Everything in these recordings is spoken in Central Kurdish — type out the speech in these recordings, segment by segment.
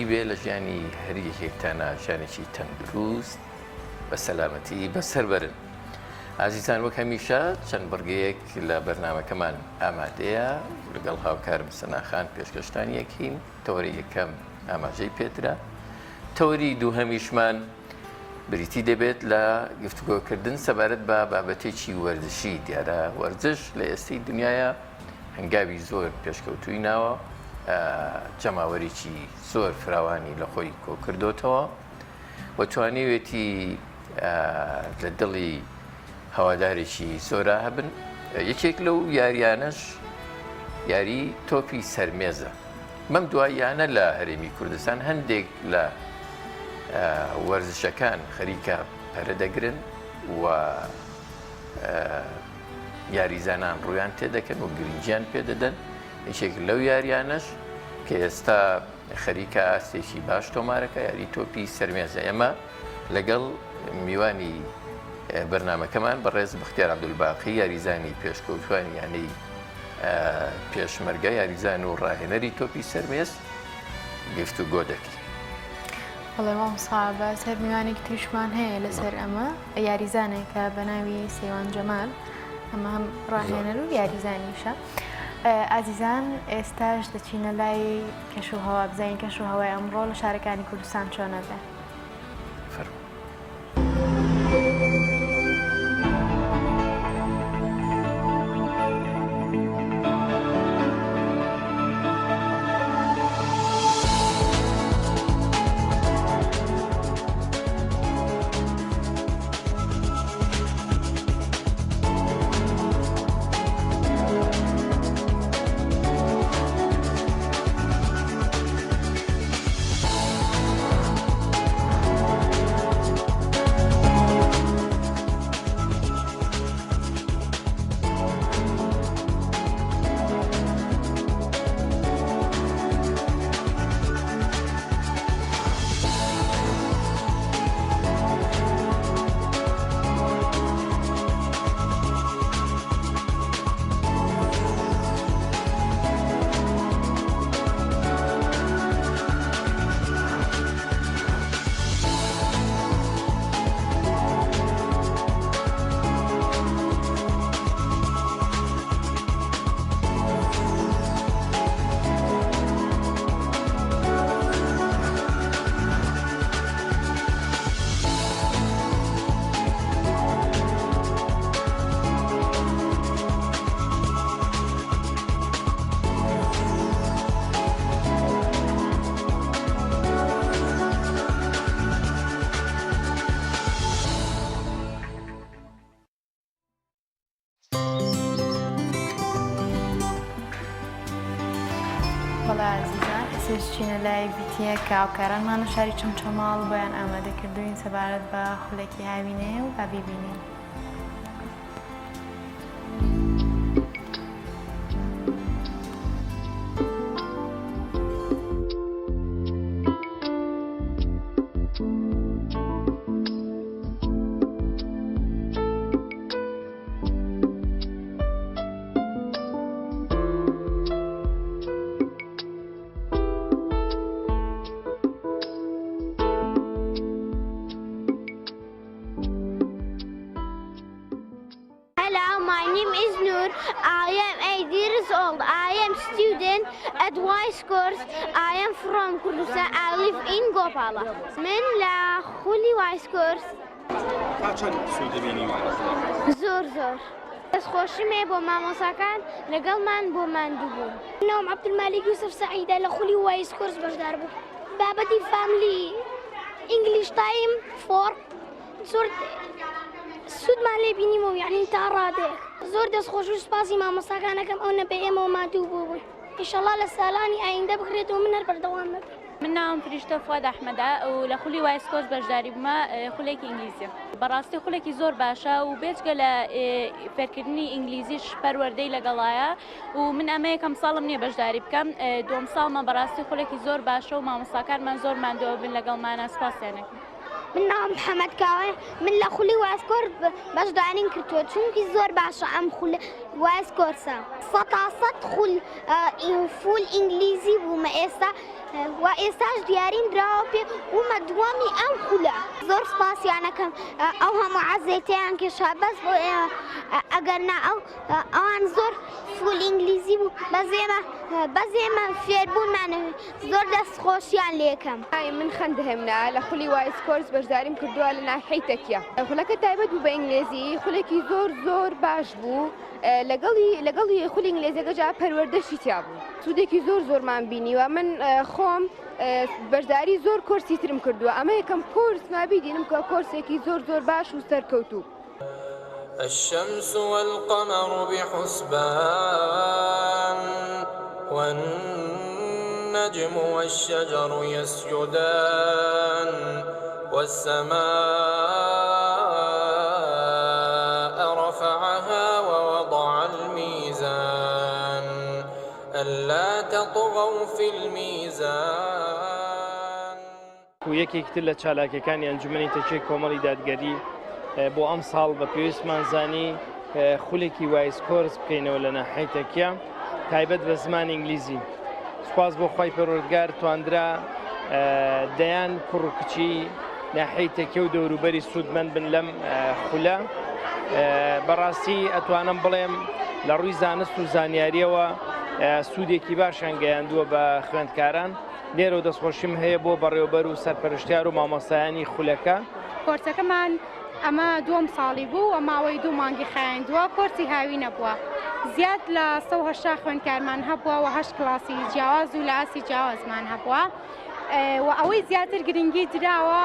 بێ لە ژیانی هەریەکێکتانە ژیانێکی تەندروست بە سەلامەتی بەسەر بەرن. ئازیزان وەک هەمیشە چەند بڕگەیەک لە بەرنامەکەمان ئامادەیە لەگەڵ هاوکارم سەناخان پێشکەشتانیەکین. تەوەری یەکەم ئاماژەی پێدرا، تەوەری دووهەمیشمان بریتی دەبێت لە گفتوگۆکردن سەبارەت بە بابەتێکی وەرزشی. دیارە وەرزش لە ئێستەی دنیاە هەنگاوی زۆر پێشکەوتووی ناوە، جەماوەرێکی زۆر فراوانی لە خۆی کۆکردوتەوە و توانێوێتی لە دڵی هەوادارێکی زۆرە هەبن. یەکێک لەو یاریانەش یاری تۆپی سەرمێزە. بەم دواییانە لە هەرێمی کوردستان هەندێک لە وەرزشەکان خەریکە پەرە دەگرن و یاریزانان ڕویان تێدەکەن و گرنگیان پێدەدەن. یەکێک لەو یاریانەش کە ئێستا خەریکە ئاستێکی باش تۆمارەکە یاری تۆپی سەرمێزە. ئێمە لەگەڵ میوانی بەرنامەکەمان بەڕێز بەختیار عەبدولباقی یاریزانی پێشکەوتوانی یانەی پێشمەرگە یاریزان و ڕاهێنەری تۆپی سەرمێز گفتوگۆ دەکەین. بەڵێ مامۆستا باس هەر میوانێکی تریشمان هەیە لەسەر ئەمە یاریزانێکە بە ناوی سەیوان جەمال، ئەمە هەم ڕاهێنەر و یاریزانیشە. ئازیزان ئێستاش دەچینە لای کەشوهەوا، بزانین کەشوهەوای ئەمڕۆ لە شارەکانی کوردستان چۆنە بێ. چینە لای بیتیە کە هاوکارانمانە شاری چەمچەماڵ بۆیان ئامادەکردوین سەبارەت بە خولێکی هاوینەیە و با بیبینین. At Wise Course, I am from Kurdistan. I live in Gopala. من لخولی Wise Course. چند سوود بینی؟ زور. دەستخۆشی مێ بۆ مامۆساکان لەگەڵ من بۆ ماندوو بوو. ناوم عەبدولمالیک یوسف سەعیدە لە خولی Wise Course بەشدار بوو. بابەتی فاملی English time 4 زۆر سوودمان لێ بینیمەوە، یعنی تا ڕادێ زۆر دەستخۆش و سوپاسی مامۆساکانەکەم ئەو نەبێ ئێمەوە ماندوو بووبووین. ئینشەڵڵا لە ساڵانی ئایندە بکرێتەوە من هەر بەردەوام بێت. من ناوم فریشتە فواد ئەحمەدە و لە خولی Wise Course بەشداری بوومە خولێکی ئینگلیزیە. بەڕاستی خولێکی زۆر باشە و بێجگە لە فێرکردنی ئینگلیزیش پەروەردەی لەگەڵایە و من ئەمە یەکەم ساڵم نییە بەشداری بکەم، دوم ساڵمە. بەڕاستی خولێکی زۆر باشە و مامۆستاکانمان زۆر ماندووە بن لەگەڵمانە. سپاسیانەکەم. من ناو محەممەد کاوێ من لە خولی واسکۆر بەشدارین کردووە چونکی زۆر باشە ئەم واسکۆرسە 100% فول ئینگلیزی بوومە ئێستا و ئێستاش دیاریم درراوە پێ ومە دووەمی ئەم خولە زۆر سپاسیانەکەم ئەو هەموو عەزێتیان کێشا بەس بۆ ئەگەرنا ئەوان زۆر فول ئینگلیزی بوو بەزێمە فێربوونمانە زۆر دەستخۆشیان لێکەم. من خەندهێمنا لە خولی وایسکۆرس بەشداریم کردووە لە ناحیەی تەکیە. خولەکە تایبەت بوو بە ئینگلیزی خولێکی زۆر باش بوو. لەگەڵی خولی ئینگلیزیەکە جا پەروەردەشی تیا بوو. سوودێکی زۆرمان بینیوە من خۆم بەشداری زۆر کۆرسی ترم کردووە ئەمە یەکەم کۆرس مابیدینم کە کۆرسێکی زۆر باش و سەرکەوتوو. الشمس والقمر بحسبان والنجم والشجر يسجدان والسماء رفعها ووضع الميزان ألا تطغوا في الميزان. یەکێکتر لە چالاکیەکانی ئەنجومەنی تەکیەی کۆمەڵی دادگەری بۆ ئەم ساڵ بە پێویستمان زانی خولێکی وایسکۆرس بکەینەوە لە ناحیەی تەکیە تایبەت بە زمانی ئینگلیزی. سوپاس بۆ خوای پەروەردگار تواندرا دەیان کوڕ و کچی ناحیەی تەکیە و دەوروبەری سوودمەند بن لەم خولە. بەڕاستی ئەتوانم بڵێم لە ڕووی زانست و زانیاریەوە سوودێکی باشیان گەیاندووە بە خوێندکاران. لێرە دەستخۆشیم هەیە بۆ بەڕێوەبەر و سەرپەرشتیار و مامۆستایانی خولەکە. کۆرسەکەمان ئەمە دووەم ساڵی بوو و ماوەی 2 مانگی خایاندووە کۆرسی هاوی نەبووە. زیاد لە 180 خوێندکارمان هەبووە و 8 کلاسی جیاواز و لە ئاسی جیاوازمان هەبووە و ئەوەی زیاتر گرنگی دراوە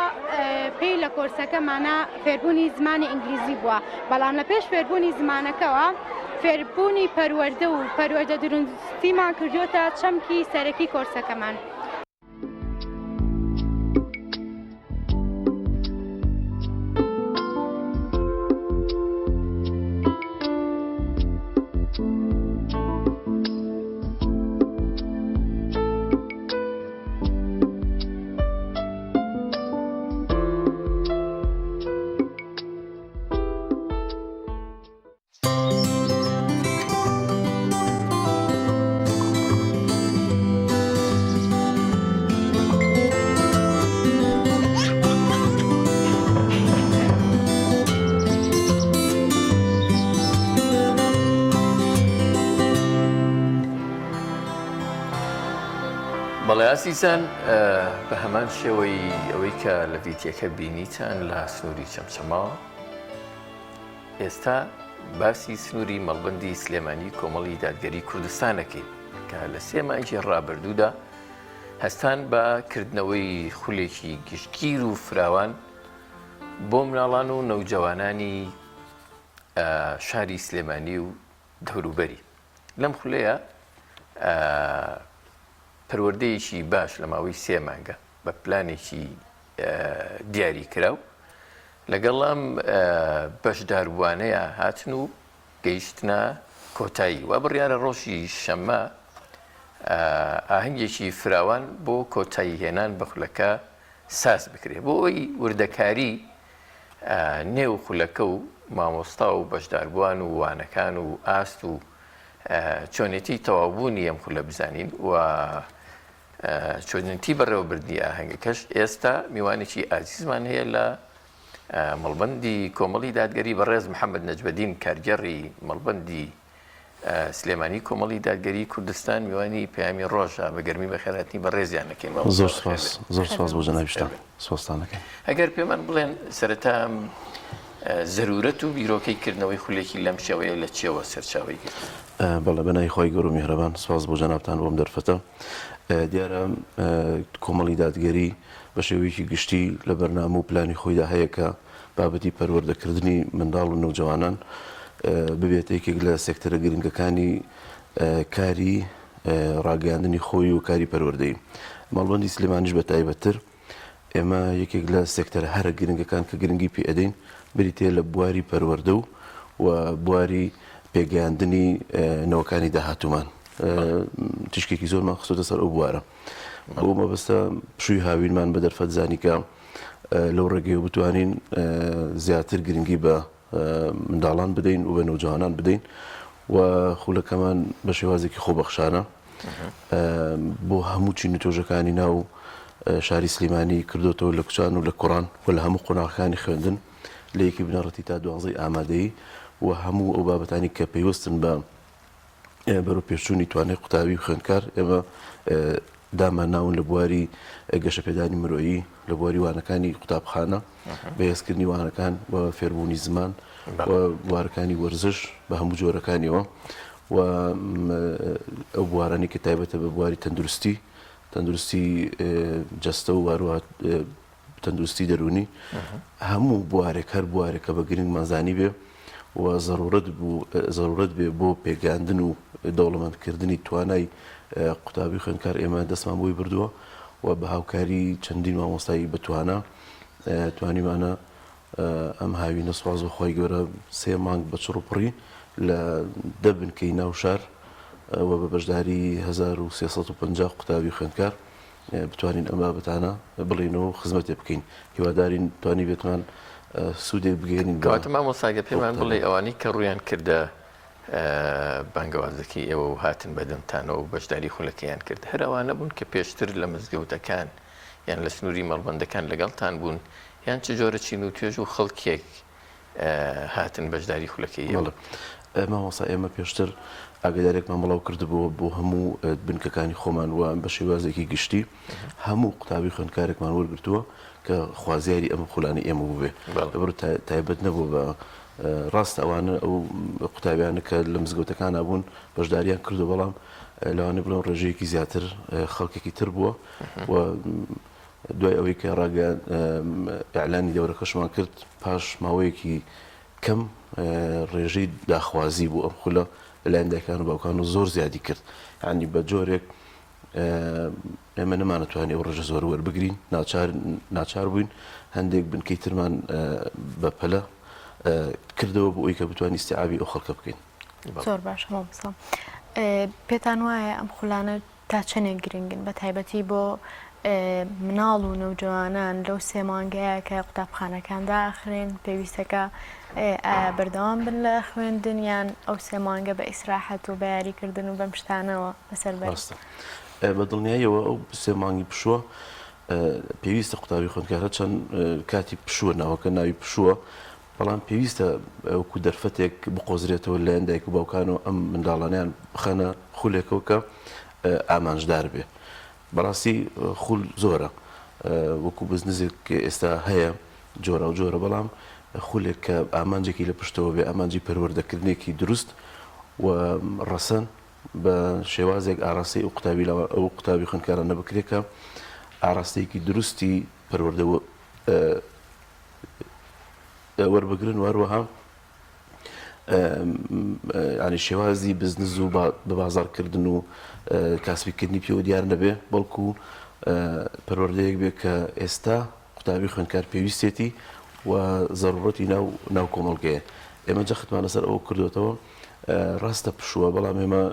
پێی لە کۆرسەکەمانە فێربوونی زمانی ئینگلیزی بووە بەڵام لە پێش فێربوونی زمانەکەەوە فێربوونی پەروەردە و پەروەردە دروستیمان کردوتە چەمکی سەرەکی کۆرسەکەمان. بەڵێ ئاسیسان بە هەمان شێوەی ئەوەی کە لە ڤیدیۆکە بینیتان لە سنووری چەمچەما ئێستا باسی سنووری مەڵبەندی سلێمانی کۆمەڵی دادگەری کوردستانەکەین کە لە 3 مانگی ڕابردوودا هەستان بە کردنەوەی خولێکی گشتگیر و فراوان بۆ مناڵان و نەوجەوانانی شاری سلێمانی و دەوروبەری. لەم خولەیە پەروەردەیەکی باش لە ماوەی 3 مانگە بە پلانێکی دیاری کراو لەگەڵ ئەم بەشداربوانەیە هاتن و گەیشتنە کۆتایی و بڕیارە ڕۆژی شەممە ئاهەنگێکی فراوان بۆ کۆتایی هێنان بە خولەکە ساز بکرێت بۆ ئەوی وردەکاری نێو خولەکە و مامۆستا و بەشداربوان و وانەکان و ئاست و چۆنێتی تەواوبوونی ئەم خولە بزانین و چۆنێتی بەڕێوەبردنی ئاهەنگەکەش ئێستا میوانێکی ئازیزمان هەیە لە مەڵبەندی کۆمەڵی دادگەری بەڕێز محەممەد نەجبەدین کارگەڕی مەڵبەندی سلێمانی کۆمەڵی دادگەری کوردستان میوانی پەیامی ڕۆژە بە گەرمی بەخێرهاتنی بەڕێزیان نەکەین. زۆر سپاس بۆ جەنابیشتان سوپاستانەکەین. ئەگەر پێمان بڵێن سەرەتا زەرورەت و بیرۆکەی کردنەوەی خولێکی لەم شێوەیە لە چێوە سەرچاوی کرد؟ بەڵێ بەنای خۆی گەور و میهرەبان سپاس بۆ جەنابتان بۆم دەرفەتە. دیارە کۆمەڵی دادگەری بە شێوەیەکی گشتی لە بەرنامە و پلانی خۆیدا هەیە کە بابەتی پەروەردەکردنی منداڵ و نەوجەوانان ببێت یەکێک لە سێکتەرە گرنگەکانی کاری ڕاگەیاندنی خۆی و کاری پەروەردەیی. مەڵبەندی سلێمانیش بە تایبەتتر ئێمە یەکێک لە سێکتەرە هەرە گرنگەکان کە گرنگی پێ ئەدەین بریتێ لە بواری پەروەردە و بواری پێگەیاندنی نەوەکانی داهاتوومان. تشکێکی زۆرمان خستۆتە سەر ئەو بوارە. بۆ مەبەستە پشووی هاوینمان بە دەرفەت زانی کە لەو ڕێگەیە بتوانین زیاتر گرنگی بە منداڵان بدەین و بە نەوجوانان بدەین و خولەکەمان بە شێوازێکی خۆبەخشانە بۆ هەموو چین و تۆژەکانی ناو شاری سلیمانی کردوتەوە لە کوچان و لە کوڕان و لە هەموو قۆناغەکانی خوێندن لە یەکی بنەڕەتی تا 12 ئامادەیی و هەموو ئەو بابەتانی کە پێویستن بە بەرەو پێشچوونی توانای قوتابی و خوێندکار ئێمە دامان ناون لە بواری گەشەپێدانی مرۆیی لە بواری وانەکانی قوتابخانە بەهێزکردنی وانەکان و فێربوونی زمان و بوارەکانی وەرزش بە هەموو جۆرەکانیەوە و ئەو بوارانی کە تایبەتە بە بواری تەندروستی جەستە و هەروەها تەندروستی دەرونی هەموو بوارێک هەر بوارێکە بە گرنگ مەزانی بێ و ضرورەت بێ بۆ پێگاندن و دەوڵەمەندکردنی توانای قوتابی خوێندکار ئێمە دەستمان بۆی بردووە و بە هاوکاری چەندین مامۆستایی بەتوانە توانیمانە ئەم هاوینە سواز و خۆی گەورە 3 مانگ بە چڕوپڕی لە دەبنکەی ناو شار و بە بەشداری 1350 قوتابی خوێندکار بتوانین ئەم بابەتانە بڵێنەوە خزمەتێ بکەین هیوادارین توانی بێتمان سوودێک بگەێنین کەواتە مامۆستاگە پێمان بڵێ ئەوانەی کە ڕویان کردە بانگەوازەکی ئێوە و هاتن بەدەمتانەوە و بەشداری خولەکەیان کرد هەر ئەوانە بوون کە پێشتر لە مزگەوتەکان یان لە سنووری مەڵبەندەکان لەگەڵتان بوون یان چ جۆرە چین و توێژ و خەڵکێک هاتن بەشداری خولەکەی ئێوە مامۆستا ئێمە پێشتر ئاگدارێکمان بڵاو کردبووە بۆ هەموو بنکەکانی خۆمان وان بە شێوازێکی گشتی هەموو قوتابی خوێندکارێکمان وەرگرتووە کە خوازیاری ئەم خولانی ئێمە بووبێ لەبەر تایبەت نەبوو بە ڕاست ئەوانە ئەو قوتابیانە کە لە مزگەوتەکان بوون بەشداریان کردو بەڵام لەوانێ بڵێن ڕێژەیەکی زیاتر خەڵکێکی تر بووە و دوای ئەوەی کە ڕاگەیان ئیعلانی دەورەکەشمان کرد پاش ماوەیەکی کەم ڕێژەی داخوازی بوو ئەم خولە لەلایەن دایکان و باوکان و زۆر زیادی کرد یعنی بە جۆرێک ئێمە نەمانەتوانێت ئەو ڕێژە زۆر وەربگرین ناچار بووین هەندێک بنکەی ترمان بە پەلە کردەوە بۆ ئەوی کە بتوانین ئیستیعابی ئەو خەڵکە بکەین زۆر باش مامۆستا پێتان وایە ئەم خولانە تا چەندێک گرنگن بە تایبەتی بۆ مناڵ و نەوجوانان لەو 3 مانگەیە کە قوتابخانەکان داخرێن پێویستەکە بەردەوام بن لە خوێندن یان ئەو 3 مانگە بە ئیسراحەت و بەیاریکردن و بەم شتانەوە بەسەر بەرستە بە دڵنیاییەوە ئەو 3 مانگی پشووە پێویستە قوتابی خوێندکارە چەند کاتی پشووە ناوەکە ناوی پشووە بەڵام پێویستە ئەوکو دەرفەتێک بقۆزرێتەوە لەلایەن دایک و باوکان و ئەم منداڵانیان بخەنە خولێکەوە کە ئامانجدار بێ بەڕاستی خول زۆرە وەکو بزنسێک ئێستا هەیە جۆرە و جۆرە بەڵام خولێک کە ئامانجێکی لە پشتەوە بێ ئامانجی پەروەردەکردنێکی دروست و ڕەسەن بە شێوازێک ئاراستەی ئەو قوتابی خوێندکارانە بکرێکە ئاراستەیەکی دروستی پەروەردەوە وەربگرن و هەروەها ینی شێوازی بزنس و بە بازارکردن و کاسبیکردنی پێوە دیار نەبێ بەڵکو پەروەردەیەک بێ کە ئێستا قوتابی خوێندکار پێویستێتی و ضرورەتی ناو کۆمەڵگەیە ئێمە جەختمان لەسەر ئەوە کردوێتەوە ڕاستە پشووە بەڵام ئێمە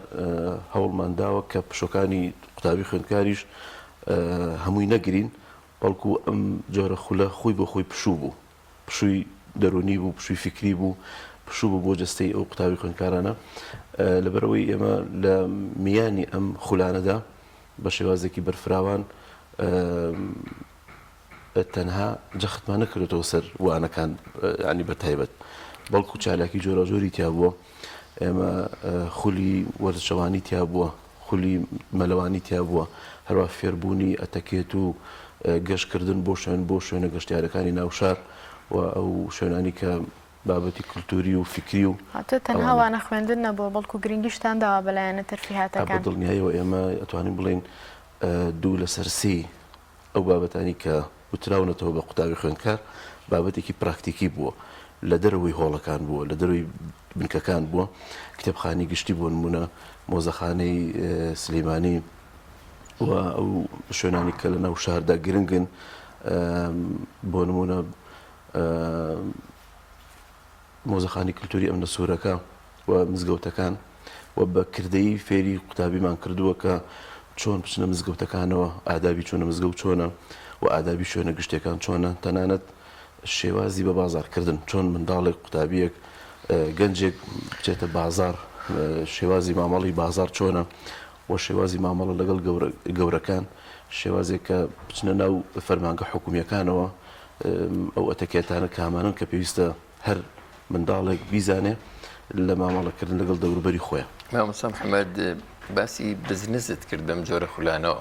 هەوڵمانداوە کە پشۆکانی قوتابی خوێندکاریش هەمووی نەگرین بەڵکو ئەم جۆرە خولە خۆی بۆ خۆی پشوو بوو پشووی دەرونی بوو پشووی فکری بوو پشوو بوو بۆ جەستەی ئەو قوتابی خوێندکارانە لەبەرەوەی ئێمە لە میانی ئەم خولانەدا بە شێوازێکی بەرفراوان تەنها جەختمان نەکردێتەوە سەر وانەکان ینی بەتایبەت بەڵکو چالاکی جۆرە جۆری تیا بووە ئێمە خولی وەرزشەوانی تیا بووە خولی مەلەوانی تیا بووە هەروە فێربوونی ئەتەکێت و گەشتکردن بۆ شوێنە گەشتیارەکانی ناوشار و ئەو شوێنانی کە بابەتی کولتوری و فکری و تەنها وانە خوێندن نەبووە بەڵکو گرنگیشتان داوا بەلایەنە تەرفیهاتەکان دڵنیایەوە ئێمە ئەتوانین بڵێن 2 لەسەر 3 ئەو بابەتانی کە وتراونەتەوە بە قوتابی خوێندکار بابەتێکی پراکتیکی بووە لە دەرەوەی هۆڵەکان بووە لە دەروی بنکەکان بووە کتێبخانی گشتی بۆ نمونە مۆزەخانەی سلەیمانی و ئەو شوێنانی کە لە ناو شاردا گرنگن بۆ نمونە مۆزەخانی کللتوری ئەم نەسوورەکە و مزگەوتەکان و بە کردەی فێری قوتابیمان کردووە کە چۆن بچنە مزگەوتەکانەوە ئادابی چۆنە مزگەوت چۆنە و ئادابی شوێنە گشتەکان چۆنە تەنانەت شێوازی بە بازارکردن چۆن منداڵێک قوتابیەک گەنجێک بچێتە بازار شێوازی مامەڵی بازار چۆنە و شێوازی مامەڵە لەگەڵ گەورەکان شێوازێک کە بچنە ناو فەرمانگە حکومیەکانەوە ئەو ئەتەکێتانە کامانن کە پێویستە هەر منداڵێک بیزانێ لە مامەڵەکردن لەگەڵ دەوروبەری خۆیان. مامۆستا محەممەد باسی بزنست کرد بەم جۆرە خولانەوە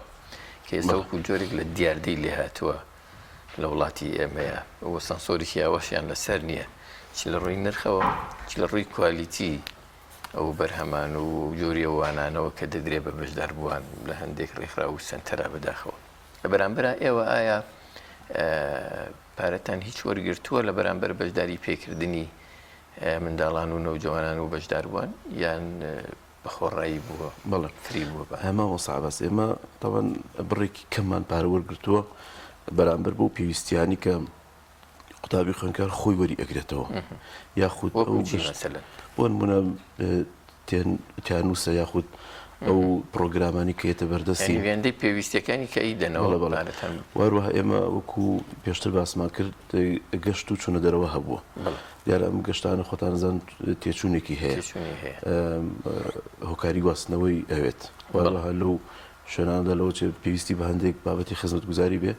کە ئێستا وەکو جۆرێک لە دیاردەی لێ هاتووە لە وڵاتی ئێمەیە ئەوە سانسۆریکی ئاوەشیان لەسەر نییە چ لە ڕووی نرخەوە چ لە ڕووی کوالیتی ئەو بەرهەمان و جۆری وانانەوە کە دەدرێت بە بەشدار بووان لە هەندێک ڕێکخرا و سنتەرا بەداخەوە لە بەرامبەر ئێوە ئایا پارەتان هیچ وەرگرتووە لە بەرامبەر بەشداری پێکردنی منداڵان و نەوجوانان و بەشدار بووان یان بەخۆڕایی بووە بەڵێ فری بووە هەما وەسابەس ئێمە تاوان بڕێکی کەممان پارە وەرگرتووە بەرامبەر بۆ پێویستیانی کە قوتابی خوێنکار خۆی وەری ئەگرێتەوە یاخود بۆ نمونە تیانوسە یاخود ئەو پرۆگرامانی کەیتە بەردەستی وێندەی پێویستەکانی کە ئیدەنەوە واروها ئێمە وەکو پێشتر باسمان کرد گەشت و چوونە دەرەوە هەبووە دیارە ئەم گەشتانە خۆتان زان تێچوونێکی هەیە هۆکاری گواستنەوەی ئەوێت واروها لەو شوێناندا لەوە چێ پێویستی بە هەندێک بابەتی خزمەتگوزاری بێ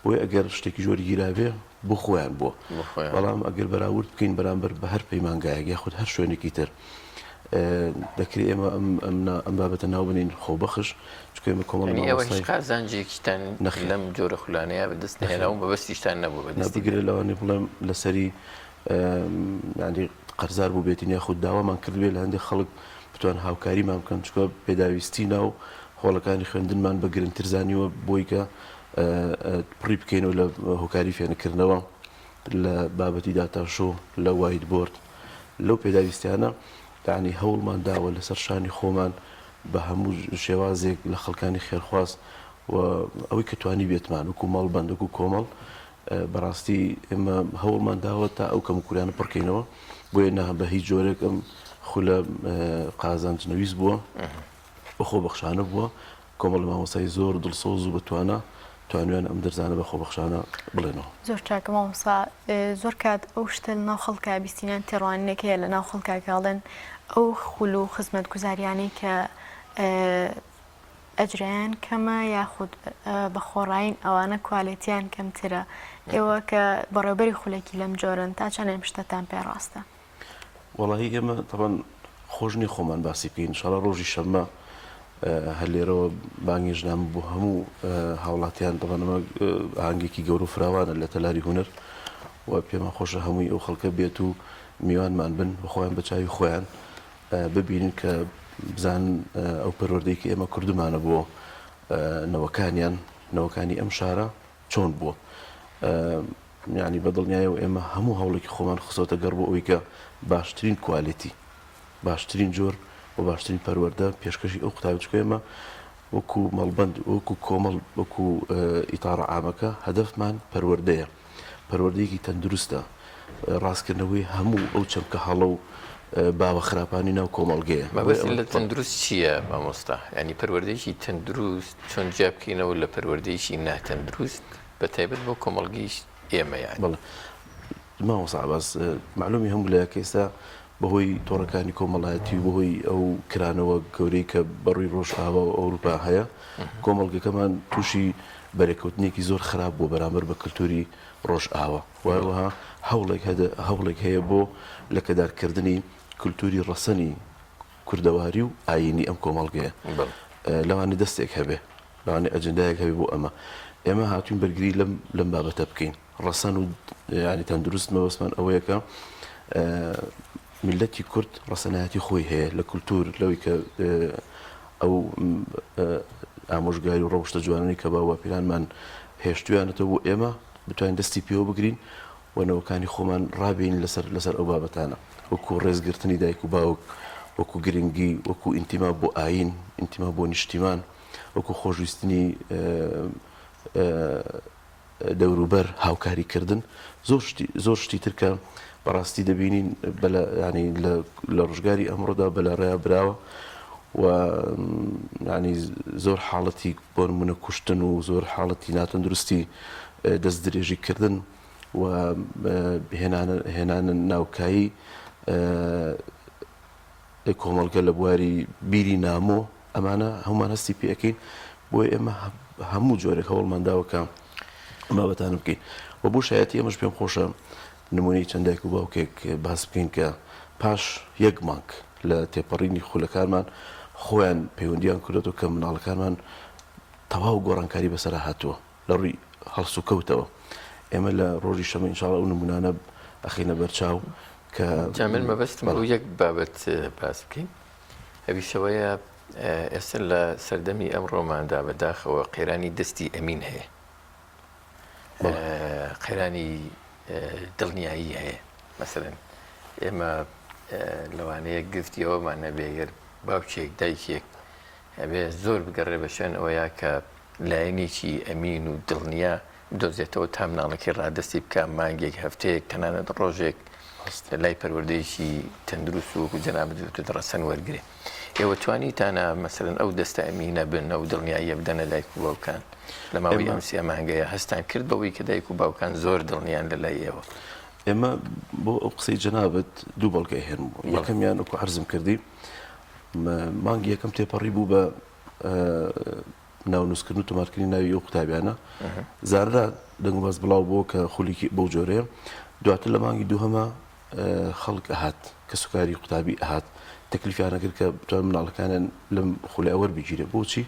بۆی ئەگەر شتێکی جۆری گیرابێ بۆ خۆیان بووە بەڵام ئەگەر بەراورد بکەین بەرامبەر بە هەر پەیمانگایەک یاخود هەر شوێنێکی تر دەکرێت ئێمە ئەم بابەتە ناوبنین خۆبەخش چکە ئێمە کۆمەڵی قازانجێکیتان لەم جۆرە خولانەیە بەدەست نهێنا و بەبەستیشتان نەبوو بەدەستگرێت لەوانێ بڵێم لەسەری ینی قەرزار بوو بێتین یاخود داوامان کردوێت لە هەندێک خەڵک بتوان هاوکاریمان بکەن چکە پێداویستی ناو خۆڵەکانی خوێندنمان بە گرنگتر زانیوە بۆی کە پڕی بکەینەوە لە هۆکاری فێنەکردنەوە لە بابەتی داتاشۆ لە وایت بۆرد لەو پێداویستیانە یعنی هەوڵمان داوە لەسەر شانی خۆمان بە هەموو شێوازێک لە خەڵکانی خێرخواست و ئەوەی کە توانی بێتمان وەکو ماڵبەند وەکو کۆمەڵ بەڕاستی ئێمە هەوڵمان داوە تا ئەو کەم کوریانە پڕکەینەوە بۆیە نە بە هیچ جۆرێک ئەم خولە قازانجنەویست بووە بەخۆ بەخشانە بووە کۆمەڵ مامۆستای زۆر دڵسۆز و بەتوانە توانوێن ئەم دەرزانە بە خۆبەخشانە بڵێنەوە زۆر چاکە مامۆستا زۆر کات ئەو شتە ناو خەڵکا بیستینیان تێڕوانینێکەیە لە ناو خەڵکاکڵێن ئەو خول و خزمەت گوزاریانەی کە ئەجریان کەمە یاخود بە خۆڕاین ئەوانە کوالێتیان کەمترە ئێوە کە بەڕێوەبەری خولێکی لەم جۆرن تا چەندێم شتتان پێڕاستە وەڵاهی ئێمە تەبەن خۆشنی خۆمان باسی بکەین ئینشاڵڵا ڕۆژی شەممە هەر لێرەوە بانگی ژنام بۆ هەموو هاوڵاتیان دەڵێنەوە ئاهەنگێکی گەور و فراوانە لە تەلاری هونەر و پێمان خۆشە هەمووی ئەو خەڵکە بێت و میوانمان بن بەخۆیان بە چاوی خۆیان ببینن کە بزان ئەو پەروەردەی کە ئێمە کردمانە بۆ نەوەکانی ئەم شارە چۆن بووە یعنی بەدڵنیایەوە ئێمە هەموو هەوڵێکی خۆمان خسۆتە گەڕ بۆ ئەوەی کە باشترین کوالیتی باشترین جۆر و باشترین پەروەردە پێشکەشی ئەو قوتابچکە ئێمە وەکو مەڵبەند وەکو کۆمەڵ وەکو ئیتارە عامەکە هەدەفمان پەروەردەیە پەروەردەیەکی تەندروستە ڕاستکردنەوەی هەموو ئەو چەمکە هەڵە و باوە خراپانی ناو کۆمەڵگەیە مەبەستی لە تەندروست چییە مامۆستا ینی پەروەردەیەکی تەندروست چۆن جیا بکەینەوە لە پەروەردەیەکی ناتەندروست بە تایبەت بۆ کۆمەڵگەیش ئێمە یان بەڵێ مامۆستا عەباس معلومی هەموو لایەکە ئێستا بەهۆی تۆڕەکانی کۆمەڵایەتی و بەهۆی ئەو کرانەوە گەورەی کە بەڕووی ڕۆژئاوا و ئەوروپا هەیە کۆمەڵگەکەمان تووشی بەرەکەوتنێکی زۆر خراپ بوو بەرامبەر بە کللتوری ڕۆژئاوا وایەوەها هەوڵێک هەیە بۆ لە کەدارکردنی کللتوری ڕەسەنی کوردەواری و ئاینی ئەم کۆمەڵگەیە لەوانێ دەستێک هەبێ لەوانێ ئەجندایەک هەبێ بۆ ئێمە هاتوین بەرگری لەم بابەتە بکەین ڕەسەن و ینی تەندروست مەبەستمان ئەوەیە کە ملەتی کورد ڕەسەنایەتی خۆی هەیە لە کولتور لەوەی کە ئەو ئامۆژگاری و ڕەوشتە جوانانی کە باوە پیرانمان هێشتویانەتەوە بۆ ئێمە بتوانین دەستی پێوە بگرین و نەوەکانی خۆمان ڕابین لەسەر ئەو بابەتانە وەکو ڕێزگرتنی دایک و باوک وەکو گرنگی وەکو ئینتیما بۆ ئاین ئینتیما بۆ نیشتیمان وەکو خۆشویستنی دەوروبەر هاوکاریکردن زۆر شتی ترکە بەڕاستی دەبینین ینی لە ڕژگاری ئەمڕۆدا بەلارەیە براوە و ینی زۆر حاڵەتی بۆ نمونە کوشتن و زۆر حاڵەتی ناتەندروستی دەست درێژیکردن و هێنانە ناوکایی کۆمەڵگە لە بواری بیری نامۆ ئەمانە هەمومان هەستی پێەکەین بۆی ئێمە هەموو جۆرێک هەوڵمانداوەکە بابەتانە بکەین و بۆ شایەتی ئەمەش پێم خۆشە نمونەی چەندێک و باوکێک باس بکەین کە پاش یەک مانگ لە تێپەڕینی خولەکانمان خۆیان پەیوەندیان کردێتەوە کە مناڵەکانمان تەواو گۆڕانکاری بەسەرا هاتووە لە ڕووی هەڵس و کەوتەوە ئێمە لە ڕۆژی شەمە ئینشاڵڵا ئەو نمونانە ئەخینە بەرچاو کە من مەبەستم بۆ یەک بابەت باس بکەین ئەویشەوەیە ئێستا لە سەردەمی ئەمڕۆماندا بەداخەوە قەیرانی دەستی ئەمین هەیە قەیرانی دڵنیایی هەیە مەسەلەن ئێمە لەوانەیە گفتیەوەمان نەبێگەر باوچێک دایکێک ئەبێ زۆر بگەڕێ بە شوێن ئەوەیە کە لایەنێکی ئەمین و دڵنیا بدۆزێتەوە تا مناڵەکەی ڕادستی بکە مانگێک هەفتەیەک تەنانەت ڕۆژێک لە لای پەروەردەیەکی تەندروست و جەنابەت ڕەسەن وەرگێ ئێوە توانیتانە مەسەلەن ئەو دەستە ئەمینە بن ئەو دڵنیاییە بدەنە دایک و باوکان لە ماوەی ئەم سێ مانگەیە هەستان کرد بەوەی کە دایک و باوکان زۆر دڵنیان لە لای ئێوە ئێمە بۆ ئەو قسەی جەنابەت دوو بەڵگەی هێن بوو یەکەمیان وەکو عەرزم کردی مانگی یەکەم تێپەڕی بوو بە ناونووسکردن و تۆمارکردنی ناوی ئەو قوتابیانە زاررا دەنگباز بڵاو بۆ کە خولێکی بەو جۆرەیە دواتر لە مانگی دووهەمە خەڵک ئەهات کە سوکاری قوتابی ئەهات تەکلیفیانەکرد کە بتوان مناڵەکانیان لەم خولای وەربگیرێ بۆچی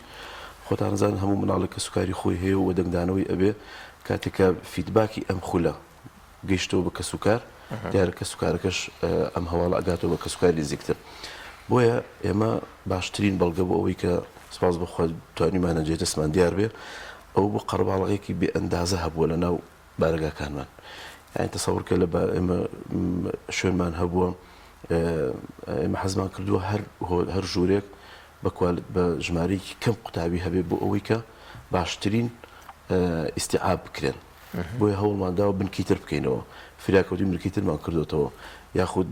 خۆتان زان هەموو مناڵێک کە سوکاری خۆی هەیە و دەنگدانەوەی ئەبێ کاتێکە فیدباکی ئەم خولە گەیشتەوە بە کە سوکار دیارە کە سوکارەکەش ئەم هەواڵە ئەگاتەوە بە کە سوکاری نزیکتر بۆیە ئێمە باشترین بەڵگە بۆ ئەوەی کە سپاس بەخوا توانیمانە جێدەستمان دیار بێ ئەو بۆ قەرەباڵغێکی بێ ئەندازە هەبووە لە ناو بارگاکانمان یعنی تەسەوڕکە لە ئێمە شوێنمان هەبووە ئێمە حەزمان کردووە هەر ژوورێک بە ژمارەیەکی کەم قوتابی هەبێ بۆ ئەوەی کە باشترین ئیستیعاب بکرێن بۆیە هەوڵمانداوە بنکیتر بکەینەوە فراکەوتی بنکیترمان کردوتەوە یاخود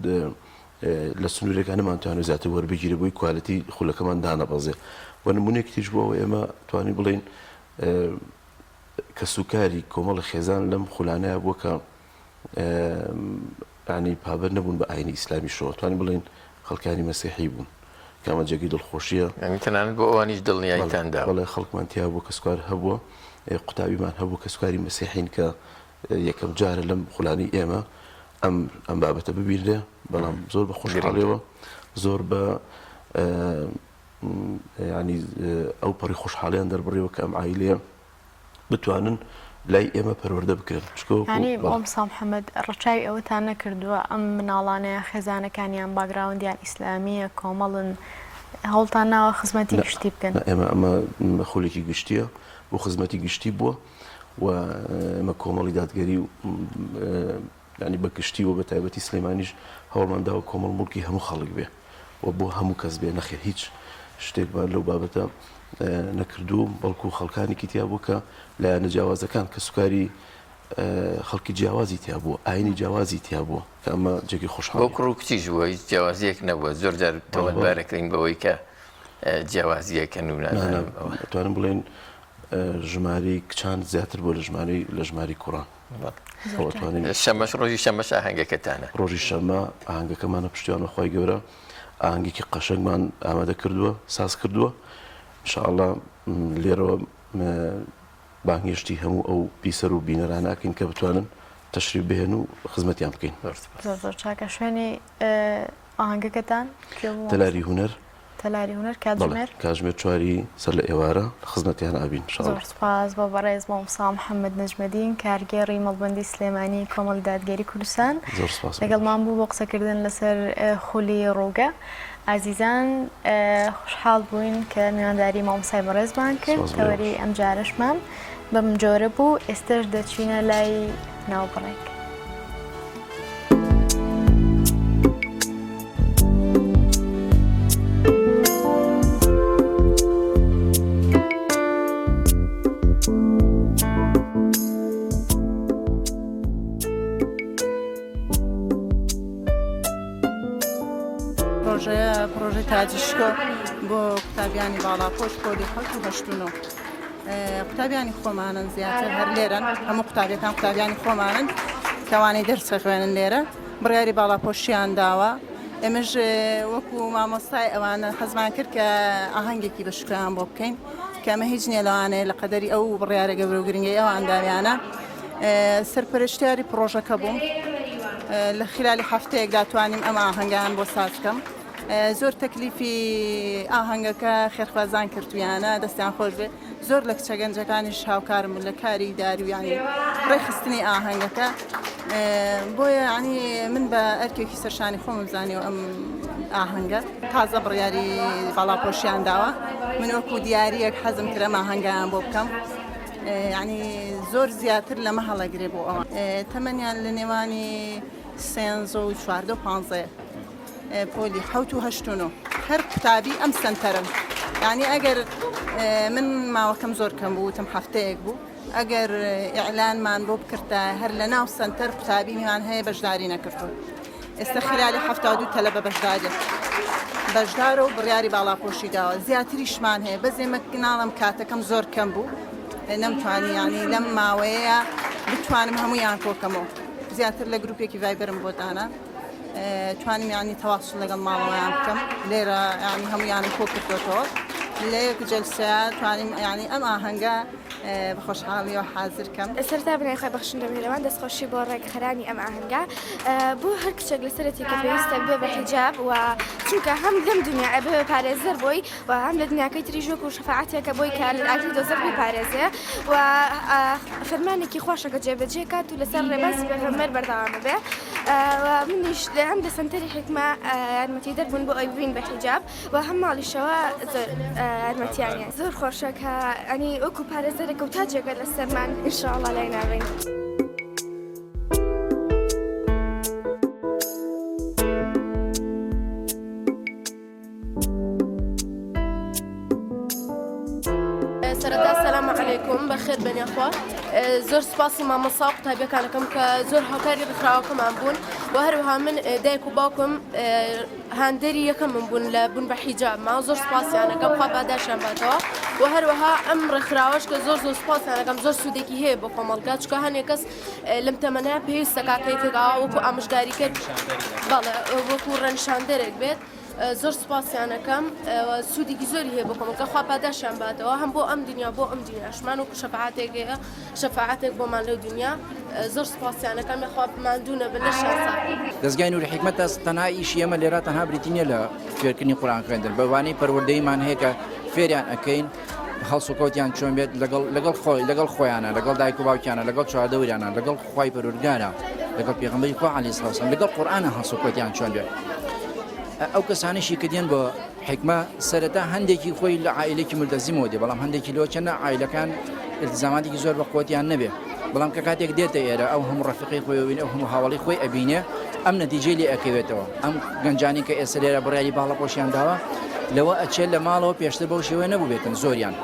لە سنوورەکان نەمانتوانێت زیاتر وەربگیرە بۆی کوالەتی خولەکەمان دانەبەزێ و نمونەیەکی تریش بووەوە ئێمە توانین بڵێین کە سوکاری کۆمەڵی خێزان لەم خولانەیە بووە کە ینی پابەر نەبوون بە ئاینی ئیسلامی شەوە توانین بڵێن خەڵکانی مەسیحی بوون کامە جێگەی دڵخۆشیە تەنانەت بۆ ئەوانیش دڵنیاییتاندا بەڵێ خەڵکمان تیا بوو کە سوکار هەبووە قوتابیمان هەبوو کە سوکاری مەسیحین کە یەکەم جارە لەم خولانی ئێمە ئەم بابەتە ببیرێ بەڵام زۆر بە خۆشحاڵیەوە زۆر بە ینی ئەو پەڕی خۆشحاڵیان دەربڕیەوە کە ئەم عایلەیە بتوانن لای ئێمە پەروەردە بکرێن ینی ئەمسا محەممەد ڕەچاوی ئەوەتان نەکردووە ئەم مناڵانەیە خێزانەکانیان باگراوندیان ئیسلامیە کۆمەڵن هەوڵتان ناوە خزمەتی گشتی بکەن ئێمە ئەمە خولێکی گشتیە بۆ خزمەتی گشتی بووە و ئەمە کۆمەڵی دادگەری ینی بە گشتی و بە تایبەتی سلەیمانیش هەوڵمانداوە کۆمەڵ مڵکی هەموو خەڵک بێ و بۆ هەموو کەس بێ نەخێر هیچ شتێکمان لەو بابەتە نەکردو بەڵکو خەڵکانێکی تیا بوو کە لایەنە جیاوازەکان کە سوکاری خەڵکی جیاوازی تیا بووە ئاینی جیاوازی تیا بووە کە ئەمە جێگی خۆشحاڵی بۆ کوڕ و کچیش بووە هیچ جیاوازیەک نەبووە زۆر جار تەوەنبارەکەین بەوەی کە جیاوازیەکە توانم بڵێن ژمارەی کچان زیاتر بۆ لە ژماری کوڕان شەمەش ڕۆژی شەمەش ئاهەنگەکەتانە ڕۆژی شەمە ئاهەنگەکەمانە پشتیوانە خۆی گەورە ئاهەنگێکی قەشەنگمان ئامادە کردووە ساز کردووە انشاءالله لێرەوە بانگهێشتی هەموو ئەو پیسەر و بینەراناکەین کە بتوانن تەشریف بهێن و خزمەتیان بکەین زۆر چاکە شوێنی ئاهەنگەکەتان تەلاری هونەر تەلاری هونەر کاتژمێر کاتژمێر 4 سەر لە ئێوارە خزمەتیان ئابین زۆر سپاس بۆ بەڕێز مامۆستا محەممەد نەجمەدین کارگێڕی مەڵبەندی سلێمانی کۆمەڵی دادگەری کوردستان لەگەڵمان بوو بۆ قسەکردن لەسەر خولی ڕووگە ئازیزان خوشحاڵ بووین کە میوانداری مامۆستای بەڕێزمان کرد تەوەری ئەم جارەشمان بەم جۆرە بوو ئێستش دەچینە لای ناوبڕێک پرۆژه تاجیشکۆ بۆ قوتابیانی باڵاپۆش پۆلی حەوت و هەشتونەوە قوتابیانی خۆمانن زیاتر هەر لێرن هەموو قوتابیەکان قوتابیانی خۆمانن کەوانەی دەرسە خوێنن لێرە بڕیاری باڵاپۆشیان داوە ئێمەش وەکو مامۆستای ئەوانە حەزمان کرد کە ئاهەنگێکی بە شکران بۆ بکەین کە ئەمە هیچ نییە لەوانەیە لە قەدەری ئەو بڕیارە گەورە و گرنگی ئەوان داویانە سەرپەرشتیاری پرۆژەکە بووم لە خلالی هەفتەیەکدا توانیم ئەم ئاهەنگیان بۆ ساز بکەم زۆر تەکلیفی ئاهەنگەکە خێرخوازان کردویانە دەستیان خۆش بێ زۆر لە کچە گەنجەکانیش هاوکارم لە کاری دارویانی ڕێخستنی ئاهەنگەکە بۆیە ینی من بە ئەرکێکی سەرشانی خۆم بزانیەوە ئەم ئاهەنگە تازە بڕیاری باڵاپۆشیان داوە من وەکو دیارەک حەزم کرە ئاهەنگیان بۆ بکەم ینی زۆر زیاتر لەمە هەڵەگرێ بۆ ئەوە تەمەنیان لە نێوانی 13 و 14 و 15 پۆلی حەوت و هەشتونەوە هەر قوتابی ئەم سنتەرن یعنی ئەگەر من ماوەکەم زۆر کەم بوو وتم هەفتەیەک بوو ئەگەر ئیعلانمان بۆ بکردە هەر لە ناو سنتەر قوتابی میوان هەیە بەشداری نەکردو ئێستا خلالی 72 تەلەبە بەشدارە و بڕیاری باڵاپۆشی داوە زیاتریشمان هەیە بەزێمە ناڵم کاتەکەم زۆر کەم بوو نەمتوانی ینی لەم ماوەیە بتوانم هەموویان کۆکەمەوە زیاتر لە گروپێکی ڤایبەرم بۆ دانا توانیم ینی تەواصل لەگەڵ ماڵەوەیان بکەم لێرە ینی هەموویانم کۆ کردوێتەوە لە یەک جەلسەیە توانیم ینی ئەم ئاهەنگە بە خۆشحاڵیەوە حازر کەم سەرتا بنای بەخشن دەمێنەوەن دەستخۆشی بۆ ڕێکخەرانی ئەم ئاهەنگە بۆ هەر کچێک لەسەرەتی کە پێویستە بێ بە حیجاب و چونکە هەم لەم دنیا ئەبێ پارێزەر بۆی و هەم لە دنیاکەی تری ژۆک و شەفاعەتێکە بۆی کە لە ئاگری دۆزەر بێ پارێزێ و فەرمانێکی خۆشەکە جێبەجێ کات و لەسەر ڕێباسی پێغەمبەر بەردەوامە بێ و منیش لە ئەم دەسەنتەری حکمە یارمەتی دەربوون بۆ ئەوی بین بە حیجاب و هەم ماڵیشەوە زۆر یارمەتیانە زۆر خۆشە کە ئەنی وەکو پارێزەرێکە و تاجێکە لە سەرمان ئینشاءڵڵا لای ناوێن. سەرەتا سەلام عەلەیکوم بەخێر بەنیەخوا زۆر سپاسی مامۆستا و قوتابیەکانەکەم کە زۆر هاوکاری بخراوەکەمان بوون و هەروەها من دایک و باوکم هاندەری یەکەمم بوون لە بوون بە حیجاب ما زۆر سپاسیانەکەم خوا پاداشیان باتەوە و هەروەها ئەم ڕێکخراوەش کە زۆر سوپاسیانەکەم زۆر سوودێکی هەیە بۆ کۆمەڵگا چکە هەنێک کەس لەم تەمەنەیە پێویستە کاکەیتێکەوە وەکو ئامۆژگاریکرد بەڵێ وەکو ڕەنشاندەرێک بێت زۆر سپاسیانەکەم سوودێکی زۆری هەیە بۆ کۆمەڵگا خوا پاداشیان باتەوە هەم بۆ ئەم دنیا بۆ ئەم دنیاشمان و شەفاعەتێکەیە شەفاعەتێک بۆمان لەو دنیا زۆر سپاسیانەکەم خوا بماندوونە بن لە شانسا دەستگای نوری حکمەت تەنها ئیشی ئێمە لێرە تەنها بریتینە لە فێرکردنی قورئان خوێندن بەوانەی پەروەردەیمان هەیە کە فێریان ئەەکەین هەڵسوکەوتیان چۆن بێت لەگەڵ خۆیانە لەگەڵ دایک و باوکیانە لەگەڵ چواردەوریانە لەگەڵ خوای پەروەردگارە لەگەڵ پێغەمبەری خوا عەلەیهی سڵام وسلام لەگەڵ قورئانە هەڵسوکەوتیان چۆن بێت ئەو کەسانیشی کە دێن بۆ حکمە سەرەتا هەندێکی خۆی لە عائیلێکی ملتەزیمەوە دێ بەڵام هەندێکی لەوە چەندە عائیلەکان التزاماتێکی زۆر بە قوتیان نەبێ بەڵام کە کاتێک دێتە ئێرە ئەو هەموو ڕەفیقی خۆی وینە ئەو هەموو هاوڵی خۆی ئەبینێ ئەم نەتیجەی لێ ئەکەوێتەوە ئەم گەنجانی کە ئێستا لێرە بڕیاری باڵاپۆشیان داوە لەوە ئەچێت لە ماڵەوە پێشتر بەو شێوەیە نەبوو بێتن زۆریان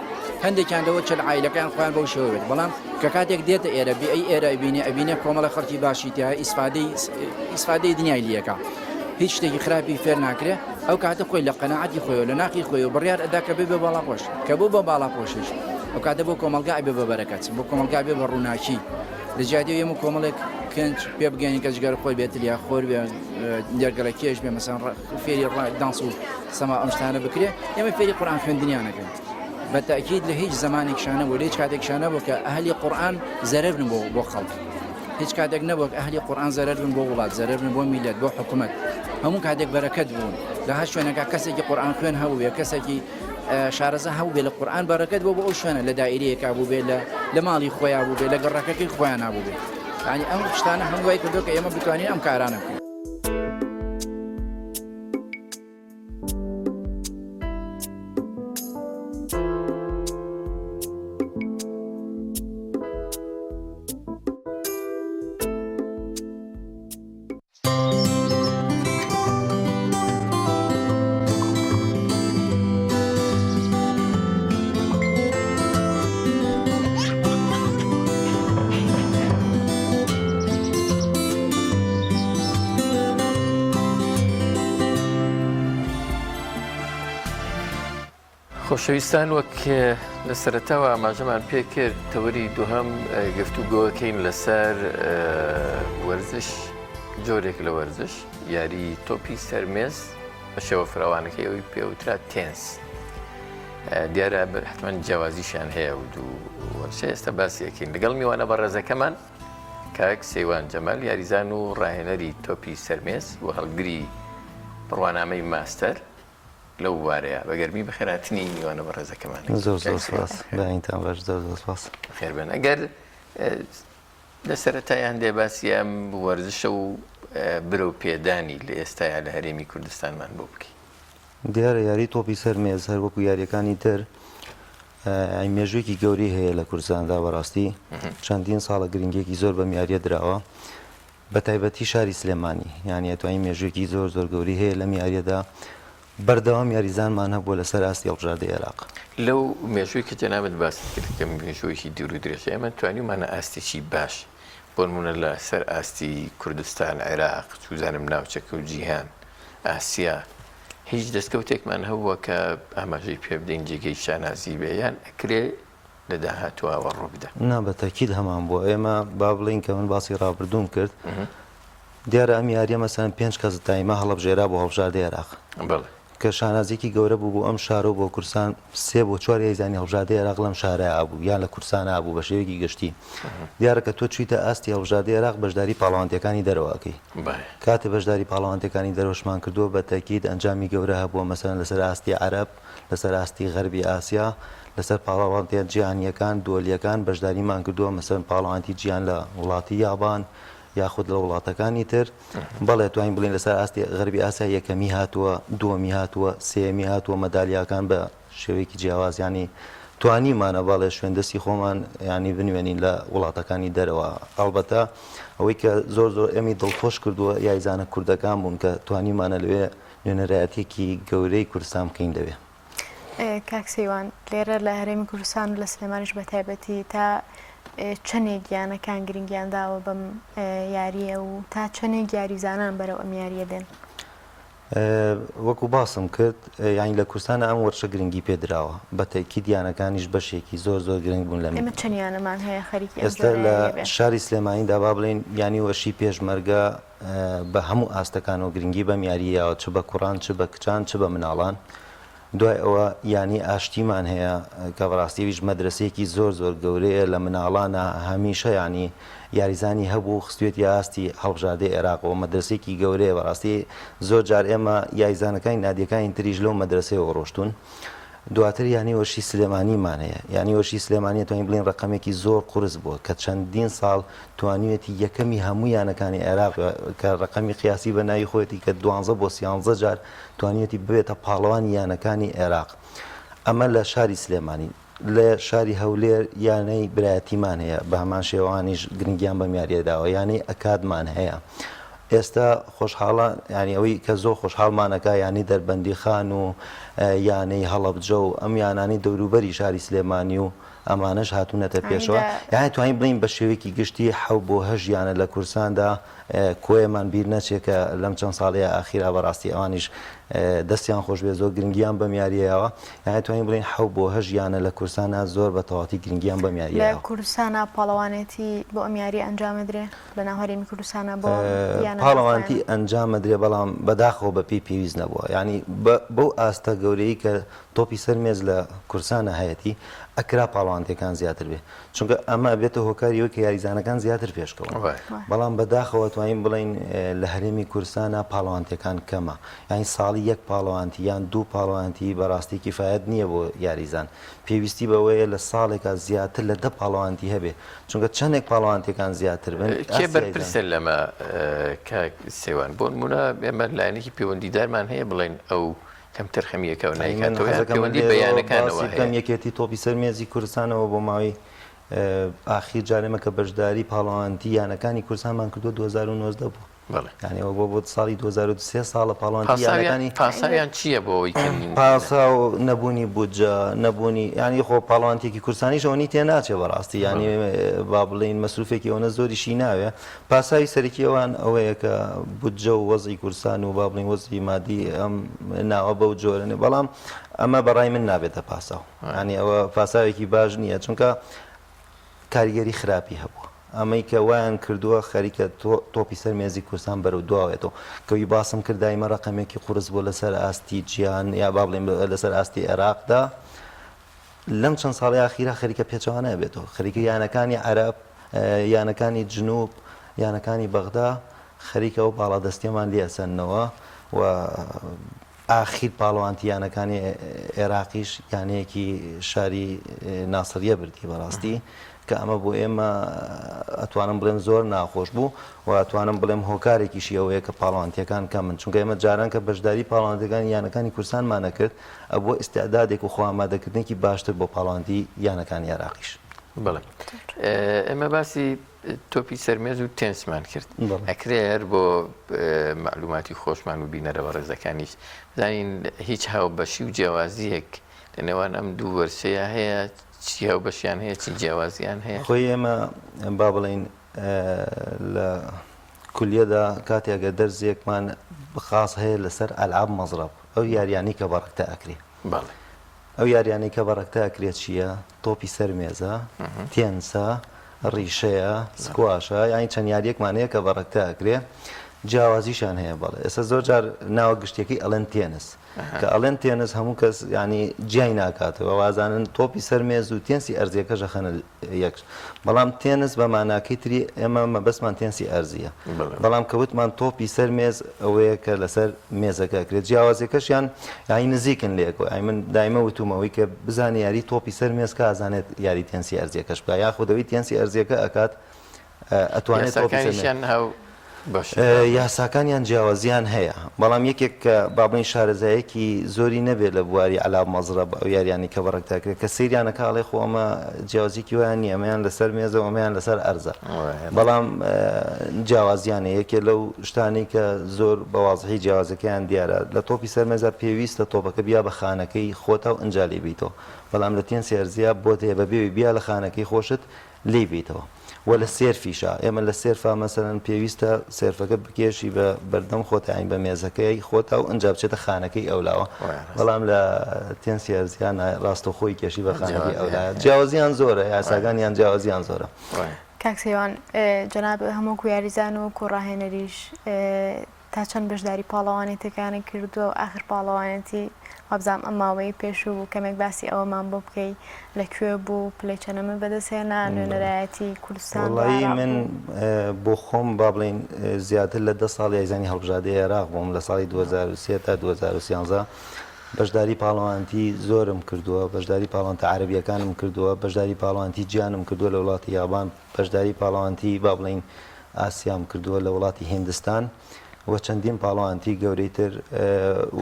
هەندێکیان لەوە چەند عائیلەکان خۆیان بەو شێوە بێت بەڵام کە کاتێک دێتە ئێرە بێ ئەی ئێرە ئەبینێ کۆمەڵە خەڵکی باشی تیا ئیسفادەی دنیای لیەکە هیچ شتێکی خراپی فێر ناکرێ ئەو کاتە خۆی لە قەناعەتی خۆی لە ناقی خۆی و بڕیار ئەدا کە بێ بە باڵاپۆش کە بوو بە باڵاپۆشش ئەو کاتە بۆ کۆمەلگا بێ بە بەرەکەت بۆ کۆمەلگا بێ بە ڕووناکی لە جیادی ئێمە کۆمەڵێک کەنج پێ بگەین کە جگەر خۆی بێت لیا خۆر بێ دەرگەڵە کێش بێ مەسەڵەن فێری دانس و سەما ئەم شتانە بکرێ ئێمە فێری قورئان خوێندنیانەکەین بەتەئکید لە هیچ زمانێکشانە بۆ هیچ کاتێکشانە بۆ کە ئەهلی قورئان زەرەر بن بۆ خەڵک هیچ کاتێک نەبوو ئەهلی قورئان زەرەر بن بۆ وڵات زەرەر بن بۆ میلەت بۆ حکوومەت هەموو کاتێک بەرەکەت بوون لە هەر شوێنەکە کەسێکی قورئان خوێن هەبوو بێ کەسێکی شارەزە هەبوو بێ لە قورئان بەرەکەت بۆ ئەو شوێنە لە دائیرەیەکا بوو بێ لە ماڵی خۆیان بوو بێ لە گەڕەکەی خۆیان نابوو بێ یعنی ئەم شتانە هەمووی کردو کە ئێمە بتوانین ئەم کارانە بکەین خۆشەویستان وەک لە سەرەتاوە ئاماژەمان پێ کرد تەوەری دووهەم گفتوگۆکەین لەسەر وەرزش جۆرێک لە وەرزش یاری تۆپی سەرمێز بە شێوە فراوانەکەی ئەوی پێوترا تێنس دیارە حتمەن جیاوازیشان هەیە و دوو وەرشە ئێستا باسیەکەین لەگەڵ میوانە بەڕێزەکەمان کاک سەیوان جەمال یاریزان و ڕاهێنەری تۆپی سەرمێز و هەڵگری بڕوانامەی ماستەر لەو وارەیە بەگەرمی بەخێراتنی میوانە بەڕێزەکەمان زۆر سپاس بەینتان باش زۆر سپاس خێربێن ئەگەر لە سەرەتایان دێ باسی ئەم وەرزشە و برە و پێدانی لە ئێستایا لە هەرێمی کوردستانمان بۆ بکەی دیارە یاری تۆپی سەرمێز هەر وەکو یاریەکانی تر مێژوویەکی گەوری هەیە لە کوردستاندا بەڕاستی چەندین ساڵە گرنگێکی زۆر بەم یاریە درراوە بە تایبەتی شاری سلێمانی یانی ئەتوانین مێژوویەکی زۆر زۆر گەوری هەیە لەم یاریەدا بەردەوام یاریزانمان هەبووە لەسەر ئاستی هەڵبژاردەی عێراق لەو مێژووی کە جەنابەت باسی کرد کە مێژوویەکی دوور و درێژە ئێمە توانیمانە ئاستێکی باش بۆ نمونە لە سەر ئاستی کوردستان عێراق چوزانم ناوچەکە و جیهان ئاسیا هیچ دەستکەوتێکمان هەبووە کە ئاماژەی پێ بدەین جێگەی شانازی بێ یان ئەکرێ لە داهاتوەوە ڕوو بدە نا بە تەکید هەمان بۆ ئێمە با بڵین کە من باسی ڕابردووم کرد دیارە ئەم یاریە مەسەن 5 کەس دایما هەڵبژێرا بۆ هەڵبژاردەی عێراق کە شانازێکی گەورە بوو بۆ ئەم شارە و بۆ کورسان 3 بۆ 4 یزانی هەڵبژاردەی عێراق لەم شارەیە ئابوو یان لە کورسان ئابوو بە شێوەیەکی گشتی دیارە کە تۆ چویتە ئاستی هەڵبژاردەی عێراق بەشداری پاڵەوانتیەکانی دەرەوەکەی کاتێ بەشداری پاڵەوانتیەکانی دەرەوەشمان کردووە بە تەکید ئەنجامی گەورە هەبووە مەسەن لەسەر ئاستی عەرەب لەسەر ئاستی غەربی ئاسیا لەسەر پاڵەوانتیان جیهانیەکان دۆلیەکان بەشداریمان کردووە مەسەن پاڵەوانتی جیهان لە وڵاتی یابان یاخود لە وڵاتەکانی تر بەڵێ توانین بڵین لەسەر ئاستی غەربی ئاسیا یەکەمی هاتووە دووەمی هاتووە سێمی هاتووە مەدالیاکان بە شێوەیەکی جیاوازیانی توانیمانە بەڵێ شوێندەستی خۆمان ینی بنوێنین لە وڵاتەکانی دەرەوە ئەڵبەتە ئەوەی کە زۆر زۆر ئەمی دڵخۆش کردووە یاریزانە کوردەکان بوون کە توانیمانە لەوێ نوێنەرایەتێکی گەورەی کوردستان بکەین لەوێ کاک سەیوان لێرە لە هەرێمی کوردستان و لە سلێمانیش بە تایبەتی تا چەندێک گیانەکان گرنگیان داوە بەم یاریە و تا چەندێک یاریزانان بەرەو ئەم یاریە دێن وەکو باسم کرد یانی لە کوردستانە ئەم وەرشە گرنگی پێدراوە بە تەکید دیانەکانیش بەشێکی زۆر زۆر گرنگ بوون لە ئێمە چەندیانەمان هەیە خەریکی ئێستا لە شاری سلێمانیدا با بڵێن ینی وەشی پێشمەرگە بە هەموو ئاستەکانەوە گرنگی بەم یاریەوە چ بە کوڕان چ بە کچان چ بە مناڵان دوای ئەوە ینی ئاشتیمان هەیە کە بەڕاستیویش مەدرسەیەکی زۆر زۆر گەورەیە لە مناڵانە هەمیشە ینی یاریزانی هەبوو خستوێتی ئاستی هەڵبژاردەی عێراقەوە مەدرسێکی گەورەیە بەڕاستی زۆر جار ئێمە یاریزانەکانی نادیەکانی تریش لەو مەدرسەیەوە ڕۆشتون دواتر یانی وەشی سلێمانیمان هەیە یانی وەشی سلێمانی توانین بڵین ڕقەمێکی زۆر قورس بووە کە چەندین ساڵ توانیوێتی یەکەمی هەموو یانەکانی عێراق کە ڕقەمی قیاسی بە ناوی خۆیەتی کە 12 بۆ 13 جار توانیوێتی ببێتە پاڵەوانی یانەکانی عێراق ئەمە لە شاری سلێمانی لە شاری هەولێر یانەی برایەتیمان هەیە بە هەمان شێوانیش گرنگیان بەم یاریەداوە یانەی ئەکادمان هەیە ئێستا خۆشحاڵە ینی ئەوەی کە زۆر خۆشحاڵمانەکە ینی دەربەندی خان و یانەی هەڵەبجە و ئەم یانانی دەوروبەری شاری سلێمانی و ئەمانەش هاتوونەتە پێشەوە یانی توانین بڵین بە شێوەیەکی گشتی 7 بۆ 8 یانە لە کورساندا کۆیەمان بیر نەچێکە لەم چەند ساڵەیە ئاخیرا بەڕاستی ئەوانیش دەستیان خۆش بێ زۆر گرنگیان بەم یاریەوە یانی توانین بڵین 7 بۆ 8 یانە لە کورسانە زۆر بە تەواتی گرنگیان بەم یاریەوە لە کوردستانە پاڵەوانێتی بۆ ئەم یاری ئەنجامەدرێ لە ناو هەرێمی کوردستانە بۆ پاڵەوانتی ئەنجامەدرێ بەڵام بەداخەوە بە پێی پێویست نەبووە ینی بەو ئاستە گەورەی کە تۆپی سەرمێز لە کورسانە هەیەتی ئەکرا پاڵەوانتیەکان زیاتر بێ چونکە ئەمە بێتە هۆکاریەوە کە یاریزانەکان زیاتر پێشکەوە بەڵام بەداخەوە توانین بڵین لە هەرێمی کوردستانە پاڵەوانتیەکان کەمە یانی ساڵی یەک پاڵەوانتی یان دوو پاڵەوانتی بەڕاستی کیفایەت نییە بۆ یاریزان پێویستی بەوەیە لە ساڵێکە زیاتر لە 10 پاڵەوانتی هەبێ چونکە چەندێک پاڵەوانتیەکان زیاتر بن کێ بەرپرسە لەمە کاک سێوان بۆ نمونە ئێمە لایەنێکی پەیوەندیدارمان هەیە بڵێن ئەو کەم تەرخەمیەکە و نایکاتەوە پەیوەندی بەیانەکانەوە کەم یەکێتی تۆپی سەرمێزی کوردستانەوە بۆ ماوەی ئاخیر جارێمە کە بەشداری پاڵەوانتی یانەکانی کوردستانمان کردو 2019 بوو یعنی ئەوە بۆ ساڵی 2023 ساڵە پاڵەوانتی یانەکانی پاساویان چییە بۆ ئەوەی پاسا و نەبوونی بودجە نەبوونی ینی خۆ پاڵەوانتێکی کورسانیش ئەوەی تێ ناچێ بەڕاستی ینی با بڵین مەسروفێکی ئەوە زۆریشی ناوێ پاساوی سەرکی ئەوان ئەوەیە کە بودجە و وەزی کورسان و با بڵین وەزی مادی ئەم ناوە بەو جۆرنێ بەڵام ئەمە بەڕای من نابێتە پاساو ینی ئەوە پاساوێکی باش نییە چونکە کاریگەری خراپی هەبووە ئەمەی کە وایان کردووە خەریکە تۆپی سەر مێزی کورسان بەرەو دواوێتەوە کەوی باسم کردایمە ڕقەمێکی قورس بۆ لەسەر ئاستی جیان یا با بڵێن لەسەر ئاستی عێراقدا لەم چەند ساڵی ئاخیرا خەریکە پێچەوانە بێتەوە خەریکە یانەکانی عەرەب یانەکانی جنوب یانەکانی بەغدا خەریکەوە باڵادەستیەمان لێسەنەوە و ئاخیر پاڵەوانتییانەکانی عێراقیش یانەیەکی شاری ناسریە بردی بەڕاستی کە ئەمە بۆ ئێمە ئەتوانم بڵێم زۆر ناخۆش بوو و ئەتوانم بڵێم هۆکارێکیشی ئەوەیە کە پاڵەوانتیەکان کەمن چونکە ئێمە جاران کە بەشداری پاڵەوانتەکانی یانەکانی کورسانمانە کرد ئەوە ئیستعدادێک و خۆئامادەکردنێکی باشتر بۆ پاڵەوانتی یانەکانی عێراقیش. بەڵێ ئێمە باسی تۆپی سەرمێز و تێنسمان کرد ئەکرێر بۆ معلوماتی خۆشمان و بینەرەوە ڕێزەکانیش بزانین هیچ هاوبەشی و جیاوازیەک لە نێوان ئەم دوو وەرسەیە هەیە چی هاوبەشیان هەیە چی جیاوازیان هەیە خۆی ئێمە با بڵین لە کولیەدا کاتێکگە دەرزێکمان بخاس هەیە لەسەر ئەلعاب مەزرەب ئەو یاریانی کە بەڕەکتە ئەکرێ ئەو یاریانی کە بەڕەکتە ئەکرێت چییە تۆپی سەرمێزە تێنسە ڕیشەیە سکواشە یانی چەند یاریەکمانەیە کە بەڕەکتە ئەکرێ جیاوازیشان هەیە بەڵێ ئێستا زۆر جار ناوە گشتێکی ئەڵێن تێنس کە ئەڵێن تێنس هەموو کەس ینی جیای ناکاتەوە وازانن تۆپی سەرمێز و تێنسی ئەرزیەکەشە خەنە یەکش بەڵام تێنس بە ماناکەی تری ئێمە مەبەستمان تێنسی ئەرزیە بەڵام کەوتمان تۆپی سەرمێز ئەوەیە کە لەسەر مێزەکە کرێت جیاوازەکەشیان یانی نزیکن لێکەوە ئای من دایمە وتومەوەی کە بزانانی یاری تۆپی سەرمێز کە ئازانێت یاری تێنسی ئەرزیەکەش بکە یاخودەوەی تێنسی ئەرزیەکە ئەکات ئەتوانێت یاساکانیان جیاوازیان هەیە بەڵام یەکێک کە بابڵین شارەزایەکی زۆری نەبێت لە بواری ئەلاب مەزرە ئەو یاریانی کە بەڕێکتاکرێت کە سریانەکە ئاڵێ خۆ ئەمە جیاوازیکی ویان نیە ئەمەیان لەسەر مێزە ئەمەیان لەسەر ئەرزە بەڵام جیاوازیانە یەکێ لەو شتانی کە زۆر بەوازحی جیاوازەکەیان دیارە لە تۆپی سەرمێزە پێویستە تۆپەکە بیا بە خانەکەی خۆتە و ئەنجالی بیتەوە بەڵام لە تێنسی ئەرزیا بۆ تێ بەبێ بیا لە خانەکەی خۆشت لێ بیتەوە و لە سێرفیشە ئێمە لە سێرفا مەسەرەن پێویستە سێرفەکە بکێشی بە بەردەم خۆتەین بە مێزەکەی خۆتە و ئەنج بچێتە خانەکەی ئەولاوە بەڵام لە تێنسی ئەرزیان ڕاستە خۆی کێشی بە خانەکەی ئەولایە جیاوازیان زۆرە یاساکانیان جیاوازیان زۆرە. کاکسیوان جەناب هەموو کویاریزان و کوڕاهێنەریش تا چەند بەشداری پاڵەوانێتەکانی کردووە و ئاخر پاڵەوانێتی وابزانام ئەم ماوەی پێشوو کەمێک باسی ئەوەمان بۆ بکەی لەکوێ بوو پلەیچەنەمە بەدەستێنا نوێنەرایەتی کوردستان وڵی من بۆ خۆم با بڵین زیاتر لە 10 ساڵی یزانی هەڵبژاردەی عێراق بووم لە ساڵی 2023 تا 2013 بەشداری پاڵەوانتی زۆرم کردووە بەشداری پاڵەوانتە عەرەبیەکانم کردووە بەشداری پاڵەوانتی گیانم کردووە لە وڵاتی یابان بەشداری پاڵەوانتی با بڵین ئاسیام کردووە لە وڵاتی هیندستان و چەندین پاڵەوانتی گەورەی تر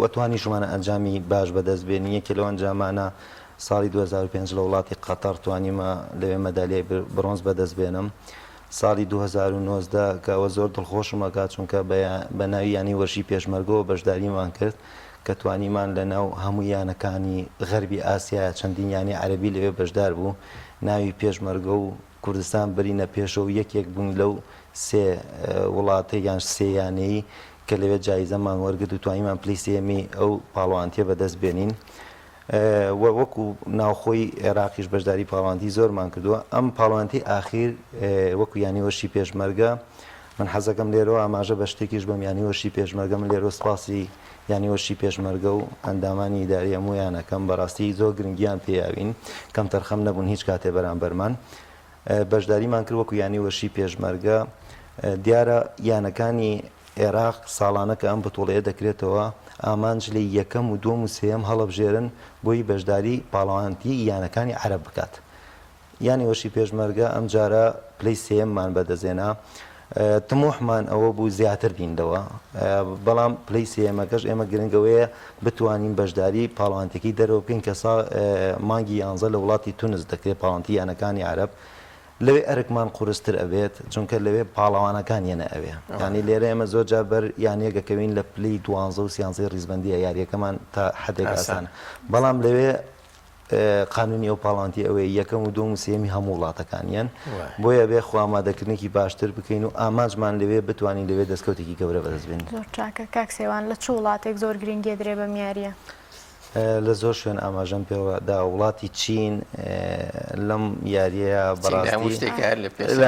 وەتوانی ژمانە ئەنجامی باش بەدەستبێنی یەکێ لەو ئەنجامانە ساڵی 2005 لە وڵاتی قەتەر توانیمە لەوێ مەدالیای برۆنز بەدەستبێنم ساڵی 2019 کە ئەوە زۆر دڵخۆشم ئەکات چونکە بە ناوی ینی وەرشی پێشمەرگەوە بەشداریمان کرد کە توانیمان لە ناو هەموو یانەکانی غەربی ئاسیا چەندین یانی عەرەبی لەوێ بەشدار بوو ناوی پێشمەرگە و کوردستان بەرینە پێشەوە یەکێک بوون لەو سێ وڵاتە یان سێیانەی کە لەوێ جایزەمان وەرگرت و توانیمان پلەی سێمی ئەو پاڵەوانتیە بەدەست بێنین وەکو ناوخۆی عێراقیش بەشداری پاڵەوانتی زۆرمان کردووە ئەم پاڵەوانتی ئاخیر وەکو یانی وەرشی پێشمەرگە من حەزەکەم لێرەوە ئاماژە بە شتێکیش بەم یانی وەرشی پێشمەرگە من لێرە سپاسی یانی وەرشی پێشمەرگە و ئەندامانی ئیداری هەموویانەکەم بەڕاستی زۆر گرنگیان پێیاوین کەم تەرخەم نەبوون هیچ کاتێ بەرامبەرمان بەشداریمان کرد وەکو یانی وەرشی پێشمەرگە دیارە یانەکانی عێراق ساڵانە کە ئەم بتوڵەیە دەکرێتەوە ئامانج لە یەکەم و دووەم و سێەم هەڵەبژێرن بۆی بەشداری پاڵەوانتی یانەکانی عەرەب بکات یانی وەرشی پێشمەرگە ئەم جارە پلەی سێەممان بەدەزێنا تموحمان ئەوە بوو زیاتر بینەوە بەڵام پلەی سێمەکەش ئێمە گرنگەوەیە بتوانین بەشداری پاڵەوانتێکی دەرەوە بکەین کە مانگی 11 لە وڵاتی تونس دەکرێت پاڵەوانتی یانەکانی عەرەب لەوێ ئەرکمان قورستر ئەبێت چونکە لەوێ پاڵەوانەکان یەنە ئەوێ ینی لێرە ئێمە زۆر جا بەر یانیەکەکەوین لە پلەی 12 و 13 ڕیزبەندیە یاریەکەمان تا حدێک ئاسانە بەڵام لەوێ قانونی ئەو پاڵانتی ئەوەیە یەکەم و دوم و سێمی هەموو وڵاتەکانیان بۆیە بێ خوامادەکردنێکی باشتر بکەین و ئاماژمان لەوێ بتوانین لەوێ دەستکەوتێکی گەورە بەدەستبێن. زۆر چاکە کاک سێوان لە چ وڵاتێک زۆر گرنگی درێ بە میاریە؟ لە زۆر شوێن ئاماژەم پێوەدا وڵاتی چین لەم یاریە بەڕاستی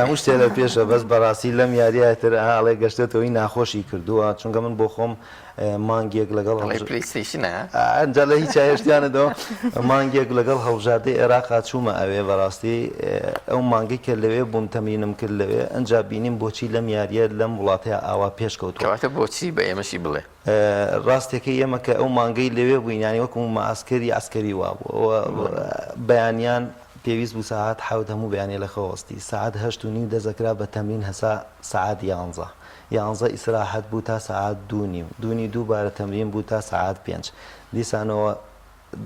هەموو شتێ لە پێشە بەس بەڕاستی لەم یاریەتر ئاڵێ گەشتێتەوەی ناخۆشی کردووە چونکە من بۆ خۆم مانگێک لەگەڵ ئەنجا لە هیچ هێشتیانەدەوە مانگێک لەگەڵ هەڵبژاردەی عێراقا چوومە ئەوێ بەڕاستی ئەو مانگی کە لەوێ بووم تەمرینم کرد لەوێ ئەنجا بینیم بۆچی لەم یاریە لەم وڵاتەیە ئاوا پێشکەوتوە بۆچی بە ئێمەشی بڵێ ڕاستێکی ئێمە کە ئەو مانگەی لەوێ بووین ینی وەکو ماسکەری ئاسکەری وابوو بەیانیان پێویست بوو ساعات حەوت هەموو بەیانێ لە خۆوەستی ساعات 8:30 دەزەکرا بە تەمرین هەسا ساعات 11 ئیسراحەت بوو تا ساعات 2:30 دووبارە تەمرین بوو تا ساعات 5 دیسانەوە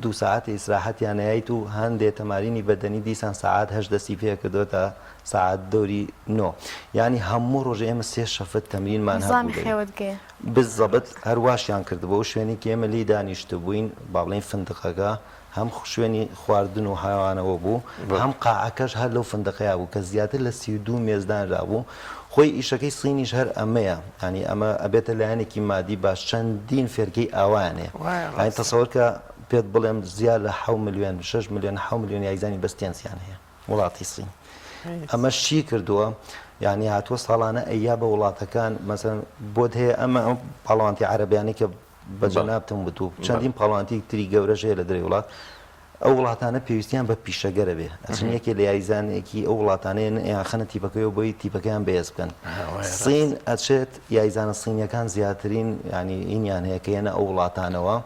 2 ساعتی ئیسراحەتیانەیەیت و هەندێک تەمارینی بەدەنی دیسان ساعات 8 دەستی پێ کردو تا ساعات 9 ینی هەموو ڕۆژ ئێمە 3 شەفت تەمرینمان هەبوو بزەبت هەرواشیان کردبەوە شوێنی کە ئێمە لی دانیشتە بووین با بڵین فندقەکە هەم شوێنی خواردن و حیوانەوە بوو هەم قاعەکەش هەر لەو فندقەیە بوو کە زیاتر لە 32 مێزدانرا بوو خۆی ئیشەکەی سینیش هەر ئەمەیە ینی ئەمە ئەبێتە لایەنێکی مادی باش چەندین فێرگەی ئاوانێ ئەین تەسەوەر کە پێت بڵێم زیاد لە 7 ملیۆن 6 ملیۆن 7 ملیۆن یاریزانی بەستیانسیان هەیە وڵاتی سین ئەمە چی کردووە ینی هاتووە ساڵانە ئەیا بە وڵاتەکان مەسەن بۆت هەیە ئەمە پاڵەوانتی عەرەبیانی کە بەجەنابتم بتوو چەندین پاڵەوانتی تری گەورەش هەیە لە دەرەوەی وڵات ئەو وڵاتانە پێویستیان بە پیشەگەرە بێ ئەچن یەکێ لە یاریزانێکی ئەو وڵاتانەیە یانخەنە تیپەکەیەوە بۆی تیپەکەیان بەهێز بکەن سین ئەچێت یاریزانە سینیەکان زیاترین ینی ئینیان هەیە کە یەنە ئەو وڵاتانەوە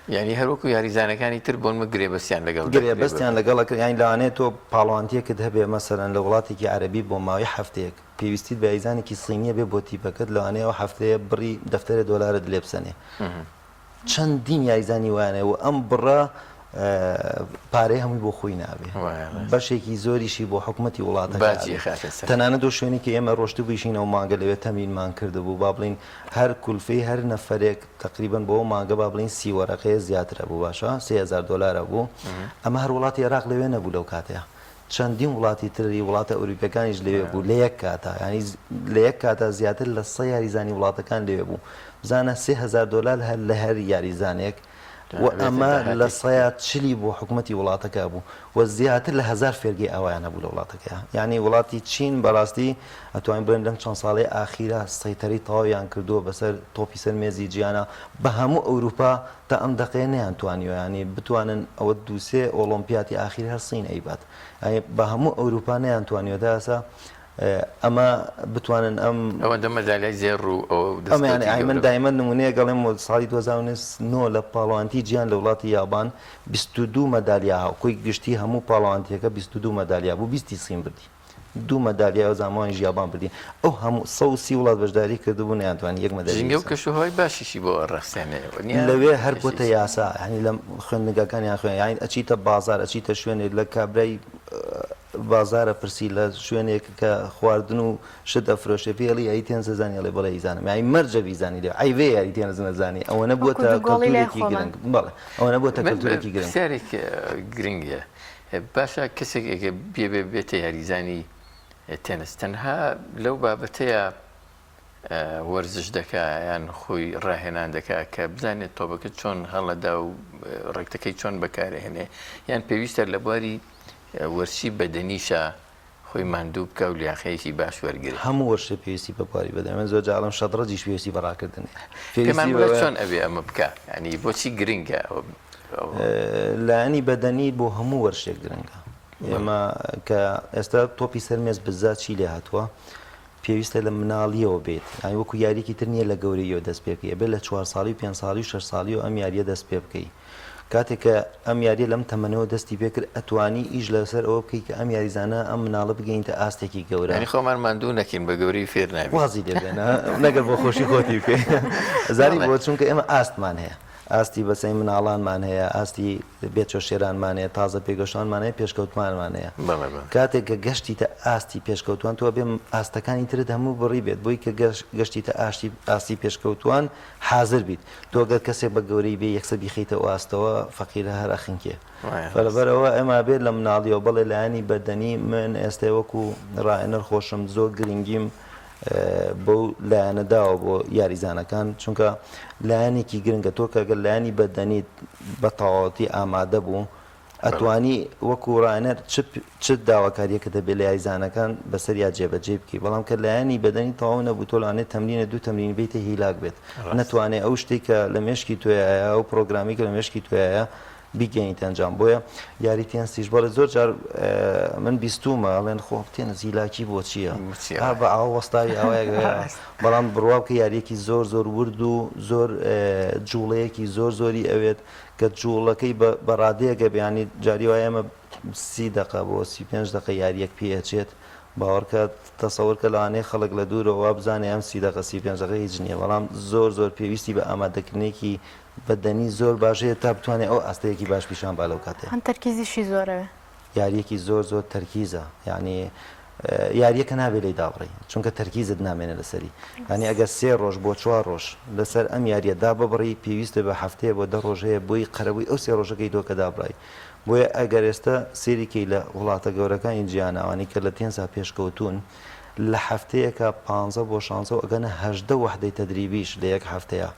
ینی هەروەکو یاریزانەکانی تر بۆنمە گرێبەستیان لەگەڵ گرێبەستیان لەگەڵ یانی لەوانێت تۆ پاڵەوانتیەکت هەبێ مەسەرەن لە وڵاتێکی عەرەبی بۆ ماوەی هەفتەیەک پێویستیت بە یاریزانێکی سینیە بێ بۆ تیپەکەت لەوانەیە هەفتەیە بڕی دەفتەرە دۆلارت لێ بسەنێ چەندین یاریزانی وایانەیە و ئەم بڕە پارەی هەمووی بۆ خۆی نابێ بەشێکی زۆریشی بۆ حکوومەتی وڵاتە تەنانە دۆ شوێنی کە ئێمە ڕۆشت بوویشینەوە ماگە لەوێ تەمرینمان کردبوو با بڵین هەر کولفەی هەر نەفەرێک تقریبن بۆ ماگە با بڵین 30 وەرەقەیە زیاترە بوو باشە 3000 دلار بوو ئەمە هەر وڵاتی عێراق لەوێ نەبوو لەو کاتەیە چەندین وڵاتی تری وڵاتە ئەوروپیەکانیش لەوێ بوو لە یەک کاتە ینی لە یەک کاتە زیاتر لە 100 یاریزانی وڵاتەکان لەوێ بوو بزانە 3000 دلار هەر لە هەر یاریزانێک و ئەمە لە سەیات چلی بۆ حکوومەتی وڵاتەکە بوو و زیاتر لە 1000 فێرگەی ئەویانە بوو لە وڵاتەکە ینی وڵاتی چین بەڕاستی ئەتوانین بڵێن لەم چەند ساڵەی ئاخیرە سەیتەری تەواویان کردووە بەسەر تۆپی سەر مێزی جیانە بە هەموو ئەوروپا تا ئەم دەقەیە نەیانتوانیوە ینی بتوانن ئەوە دووسێ ئۆلۆمپیاتی ئاخیر هەر سین ئەیبات بە هەموو ئەوروپا نەیانتوانیوە داسا ئەمە بتوانن ئەوەندە مەدالیای زێڕ و ئەمە من دایمە نمونەیە گەڵێم ساڵی 2009 لە پاڵەوانتی گیان لە وڵاتی یابان 22 مەدالیا هاوکۆی گشتی هەموو پاڵەوانتیەکە 22 مەدالیا بوو 20 سین بردی 2 مەدالیا زامانی یابان بردی ئەو هەموو 130 وڵات بەشداری کردبوو نەیانتوانی یەک مەدالی و کەشوهۆی باشیشی بۆ ڕەخسێنەوە لەوێ هەر بۆتە یاسا ینی لە خوێندنگەکانیان خوێن یانی ئەچیتە بازار ئەچیتە شوێنێک لە کابرای بازارە پرسی لە شوێنێک کە خواردن و شت ئەفرۆشێ پێڵی ئەی تێن زانانی لێ بڵێ ئیزانم یانی مەرجە بیزانی لێ ئەیڤێ یاری تێن زانانی ئەوە نەبووە کەلتورێکی گرنگ بەڵێ ئەوە نەبووە کەلتورێکی گرنگ پرسیارێک گرنگە باشە کەسێک بێتە یاریزانی تێنس تەنها لەو بابەتەیە وەرزش دەکا یان خۆی ڕاهێنان دەکا کە بزانێت تۆپەکە چۆن هەڵەدا و ڕێکتەکەی چۆن بەکارهێنێ یان پێویستە لە بواری وەرشی بەدەنیشە خۆی ماندوو بکە و لیاقەیەکی باش وەرگرت هەموو وەرشە پێویستی بەپاری بەدەن من زۆر جاڵم شەدڕەجیش پێویستی بەڕاکردن پێمان چۆن ئەبێ ئەمە بکە ینی بۆچی گرنگە لایەنی بەدەنی بۆ هەموو وەرشێک گرنگە ئێمە کە ئێستا تۆپی سەرمێز بزات چی لێ هاتووە پێویستە لە مناڵیەوە بێت ئەی وەکو یاریکی تر نییە لە گەورەیەوە دەست پێ بکەی بێت لە 4 ساڵی و 5 ساڵی و 6 ساڵی و ئەم یاریە دەست پێ بکەی کاتێک کە ئەم یاریە لەم تەمەنەوە دەستی پێکرد ئەتوانی ئیش لەسەر ئەوە بکەی کە ئەم یاریزانە ئەم مناڵە بگەینتە ئاستێکی گەورە ینی خۆمان ماندوو نەکەین بە گەورەی فێر نابێت وازی دەبێنە نەگەر بۆ خۆشی خۆتی بکەی زاری بۆ چونکە ئێمە ئاستمان هەیە ئاستی بەسەی مناڵانمان هەیە ئاستی بێچۆ شێرانمان هەیە تازە پێگەشتوانمان هەیە پێشکەوتمانمان هەیە کاتێک کە گەشتیتە ئاستی پێشکەوتوان تۆ بێ ئاستەکانی ترت هەموو بڕی بێت بۆی کە گەشتیتە ئاستی پێشکەوتوان حاضر بیت تۆگەر کەسێک بە گەورەی بێ یەکسە بیخیتە و ئاستەوە فەقیرە هەر ئەخینکێ بەرەبەرەوە ئەمە بێت لە مناڵیەوە بەڵێ لایانی بەدەنی من ئێستا وەکو ڕائێنەر خۆشم زۆر گرنگیم بەو لایەنەداوە بۆ یاریزانەکان چونکە لایەنێکی گرنگە تۆ کەگەر لایانی بەدەنیت بە تەواوەتی ئامادە بوو ئەتوانی وەکو ڕائێنەر چ داواکاریەکە دەبێت لە یاریزانەکان بەسەر یا جێبەجێ بکەی بەڵام کە لایەنی بەدەنی تەواو نەبوو تۆ لەوانێت تەمرینە دوو تەمرین بیتە هیلاک بێت نەتوانێت ئەو شتێک کە لە مێشکی توێیە ئەو پرۆگرامی کە لە مێشکی توێیە بیگەینیت ئەنجام بۆیە یاریتیان سیش بەڵێ زۆر جار من بیستومە ئەڵێن خۆ بتێنە زیلاکی بۆ چییە بە ئاو وەستاوی ئەوەیە بەڵام بڕواو کە یاریەکی زۆر زۆر ورد و زۆر جوڵەیەکی زۆر زۆری ئەوێت کە جوڵەکەی بە ڕادەیەکە بیانی جاری وایە ئەمە 30 دقە بۆ 35 دقە یاریەک پێچێت باوەڕکە تەسەور کە لەوانەیە خەڵک لە دوورەوە بزانێ ئەم 30 دقە 35 دقە هیچ نییە بەڵام زۆر زۆر پێویستی بە ئامادەکردنێکی بەدەنی زۆر باشەیە تا بتوانێت ئەو ئاستەیەکی باش پیشان با لەو کاتێ هەم تەرکیزیشی زۆرەوە یاریەکی زۆر زۆر تەرکیزە یعنی یاریەکە نابێت لی داڕی چونکە تەرکیزت نامێنێت لەسەری ینی ئەگەر 3 ڕۆژ بۆ 4 ڕۆژ لەسەر ئەم یاریەدا ببڕی پێویستە بە هەفتەیە بۆ 10 ڕۆژ هەیە بۆی قەرەبووی ئەو 3 ڕۆژەکەی دۆکە دابڕی بۆیە ئەگەر ئێستا سێریکەی لە وڵاتە گەورەکانی جیهانەوانی کە لە تێنسا پێشکەوتون لە هەفتەیەکە 15 بۆ 16 ئەگەنە 18 وەحدەی تەدریبیش لە یەک هەفتەیە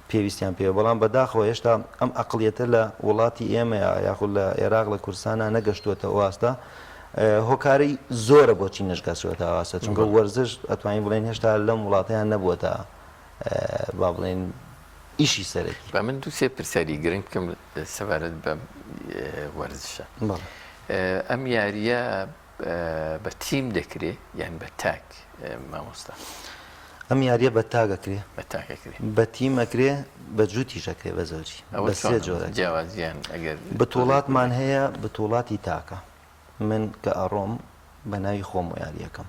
پێویستیان پێ بەڵام بەداخەوە هێشتا ئەم ئەقڵیەتە لە وڵاتی ئێمە یاخود لە عێراق لە کوردستانە نەگەشتووەتە واستا هۆکاری زۆرە بۆچی نەشکاسوێتە واسە چونکە وەرزش ئەتوانین بڵێن هێشتا لەم وڵاتیان نەبووەتە با بڵێن ئیشی سەرەکی بە من دوو سێ پرسیاری گرنگ بکەم سەبارەت بە وەرزشە ئەم یاریە بە تیم دەکرێت یان بە تاک مامۆستا ئەم یاریە بە تاگەکرێ بە تیمەکرێ بە جووتیشەکرێ بە زەوجی بە سێ جۆرە جیاوازیان ئەگەر بەتۆڵاتمان هەیە بەتۆڵاتی تاکە من کە ئەڕۆم بە ناوی خۆم و یاریەکەم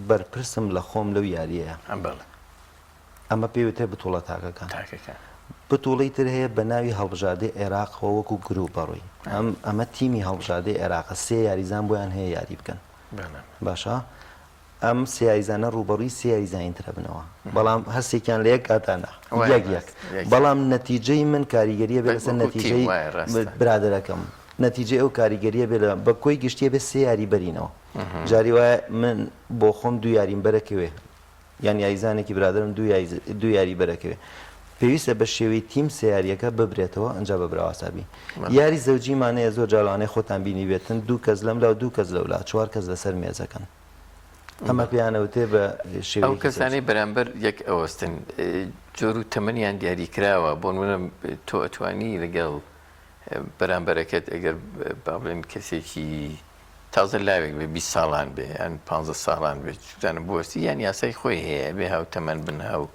بەرپرسم لە خۆم لەو یاریەیە ئەمە پێوتێ بتوڵە تاکەکان بتوڵی تر هەیە بە ناوی هەڵبژاردەی عێراقەوە وەکو گروپ بەڕۆی ئەمە تیمی هەڵبژاردەی عێراقە سێ یاریزان بۆیان هەیە یاری بکەن باشە ئەم سیایزانە ڕوبەڕووی سیایزانین ترە بنەوە بەڵام هەستێکیان لە یەک کاتانە یەک بەڵام نەتیجەی من کاریگەریە بێ لەسەر نەتیجەی برادەرەکەم نەتیجە ئەو کاریگەریە بێ بە کۆی گشتیە بێ سێ یاری بەرینەوە جاری وایە من بۆ خۆم دوو یاریم بەرەکەوێ یان یاریزانێکی برادرم دوو یاری بەرەکەوێ پێویستە بە شێوەی تیم سیاریەکە ببرێتەوە ئەنج بەبراواسابی یاری زەوجیمانەیە زۆر جاڵانەی خۆتان بینی بێتن دوو کەس لەم لا و دوو کەس لەولا 4 کەس لەسەر مێزەکەن ئەمە پێیانەوتێ بە شێوەی ئەو کەسانی بەرامبەر یەک ئەوەستن جۆر و تەمەنیان دیاری کراوە بۆ نمونە تۆ ئەتوانی لەگەڵ بەرامبەرەکەت ئەگەر با بڵێن کەسێکی تازە لاوێک بێ 20 ساڵان بێ یان 15 ساڵان بێت جانە بوەستی یان یاسای خۆی هەیە بێ هاو تەمەن بنهاو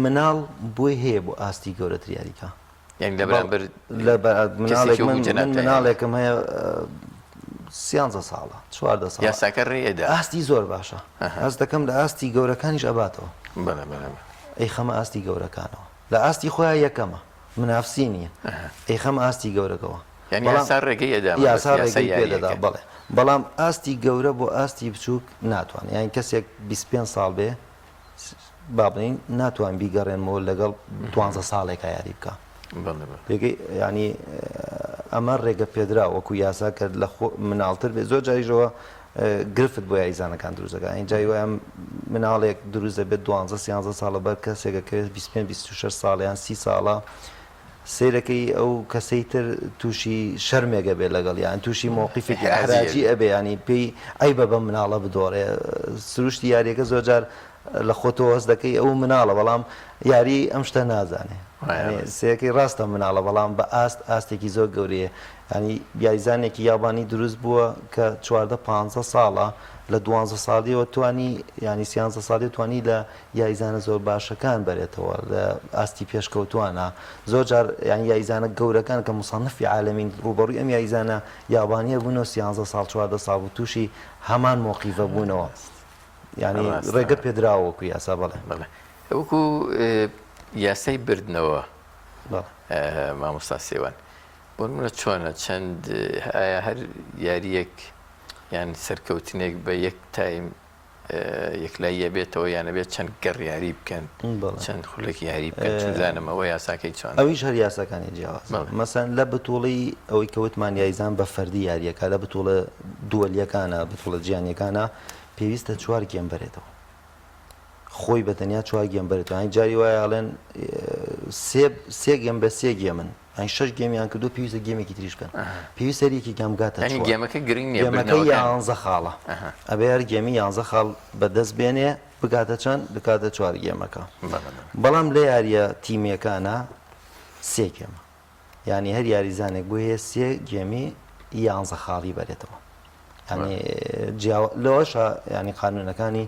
مناڵ بۆی هەیە بۆ ئاستی گەورەتر یاریکە یعنی لە بەرامبەر مناڵێکم هەیە 30 ساڵە 14 ساڵ یاساکە ڕێدا ئاستی زۆر باشە ئەس دەکەم لە ئاستی گەورەکانیش ئەباتەوە ئەی خەمە ئاستی گەورەکانەوە لە ئاستی خۆیان یەکەمە منافسی نییە ئەی خەمە ئاستی گەورەکەەوە یاسا ڕێگەی پێدەدا بڵێ بەڵام ئاستی گەورە بۆ ئاستی بچووک ناتوانێت یان کەسێک 25 ساڵ بێ با بڵین ناتوان بیگەڕێنەوە لەگەڵ 12 ساڵێکە یاری بکە ینی ئەمە ڕێگە پێدرا وەکو یاسا کرد لە مناڵتر بێ زۆر جاریژەوە گرفت بۆ یاریزانەکان دروستەکە ئەین جای وایە مناڵێک دروست دەبێت 12 ساڵە بەر کەسێکەکەوێت 25 ساڵیان 30 ساڵە سیرەکەی ئەو کەسەی تر تووشی شەرمێگە بێت لەگەڵ یان تووشی مووقیفێکی ئەحراجی ئەبێ ینی پێی ئەی بە مناڵە بدۆڕێ سروشتی یاریەکە زۆر جار لە خۆتۆ هەست دەکەی ئەو مناڵە بەڵام یاری ئەم شتە نازانێ سەکەی ڕاستە مناڵە بەڵام بە ئاستێکی زۆر گەورەیە ینی یاریزانێکی یابانی دروست بووە کە 14-15 ساڵە لە 12 ساڵیەوە توانی ینی 13 ساڵی توانی لە یاریزانە زۆر باشەکان بەرێتەوە لە ئاستی پێشکەوتوانە زۆر جار ینی یاریزانە گەورەکان کە مصنفی عالەمین ڕوبەڕووی ئەم یاریزانە یابانیە بوونەوە 13 ساڵ 14 ساڵ بوو تووشی هەمان مۆقیفە بوونەوە ینی ڕێگە پێدراوەکو یاسا بڵێ وەکو یاسای بردنەوە مامۆستا سێوان بۆ منە چۆنە چەند هەر یاریەک یان سەرکەوتنێک بە یەک تایم یەکلاییە بێتەوە یانە بێت چەند گەڕ یاری بکەن چەند خولێکی یاری بکەن چزانمەوە یاساکەی چۆن ئەویش هەر یاساکانی جیاواز مەسەن لە بتوڵی ئەوەی کەوتمان یایزان بە فەردی یاریەکە لە بتوڵە دووەلیەکانە بتوڵە جیانیەکانە پێویستە 4 گێم بەرێتەوە خۆی بەتەنیا 4 گێم بەرێتەوە ئەین جاری وایەڵێن 3 گێم بە 3 گێمن ئەین 6 گێمیان کردو پێویستە گێمێکی تریش بکەن پێویست سەرێکی گەمگاتە گێمەکە گرنگ نیە گێمەکە 11 خاڵە ئەبێ هەر گێمی 11 خاڵ بەدەست بێنێ بکاتە چەند بکاتە 4 گێمەکە بەڵام لە یاریە تیمەکانە 3 گێمە یعنی هەر یاریزانێک بۆ هەیە 3 گێمی 11 خاڵی بەرێتەوە ینی لەوەش ینی قانونەکانی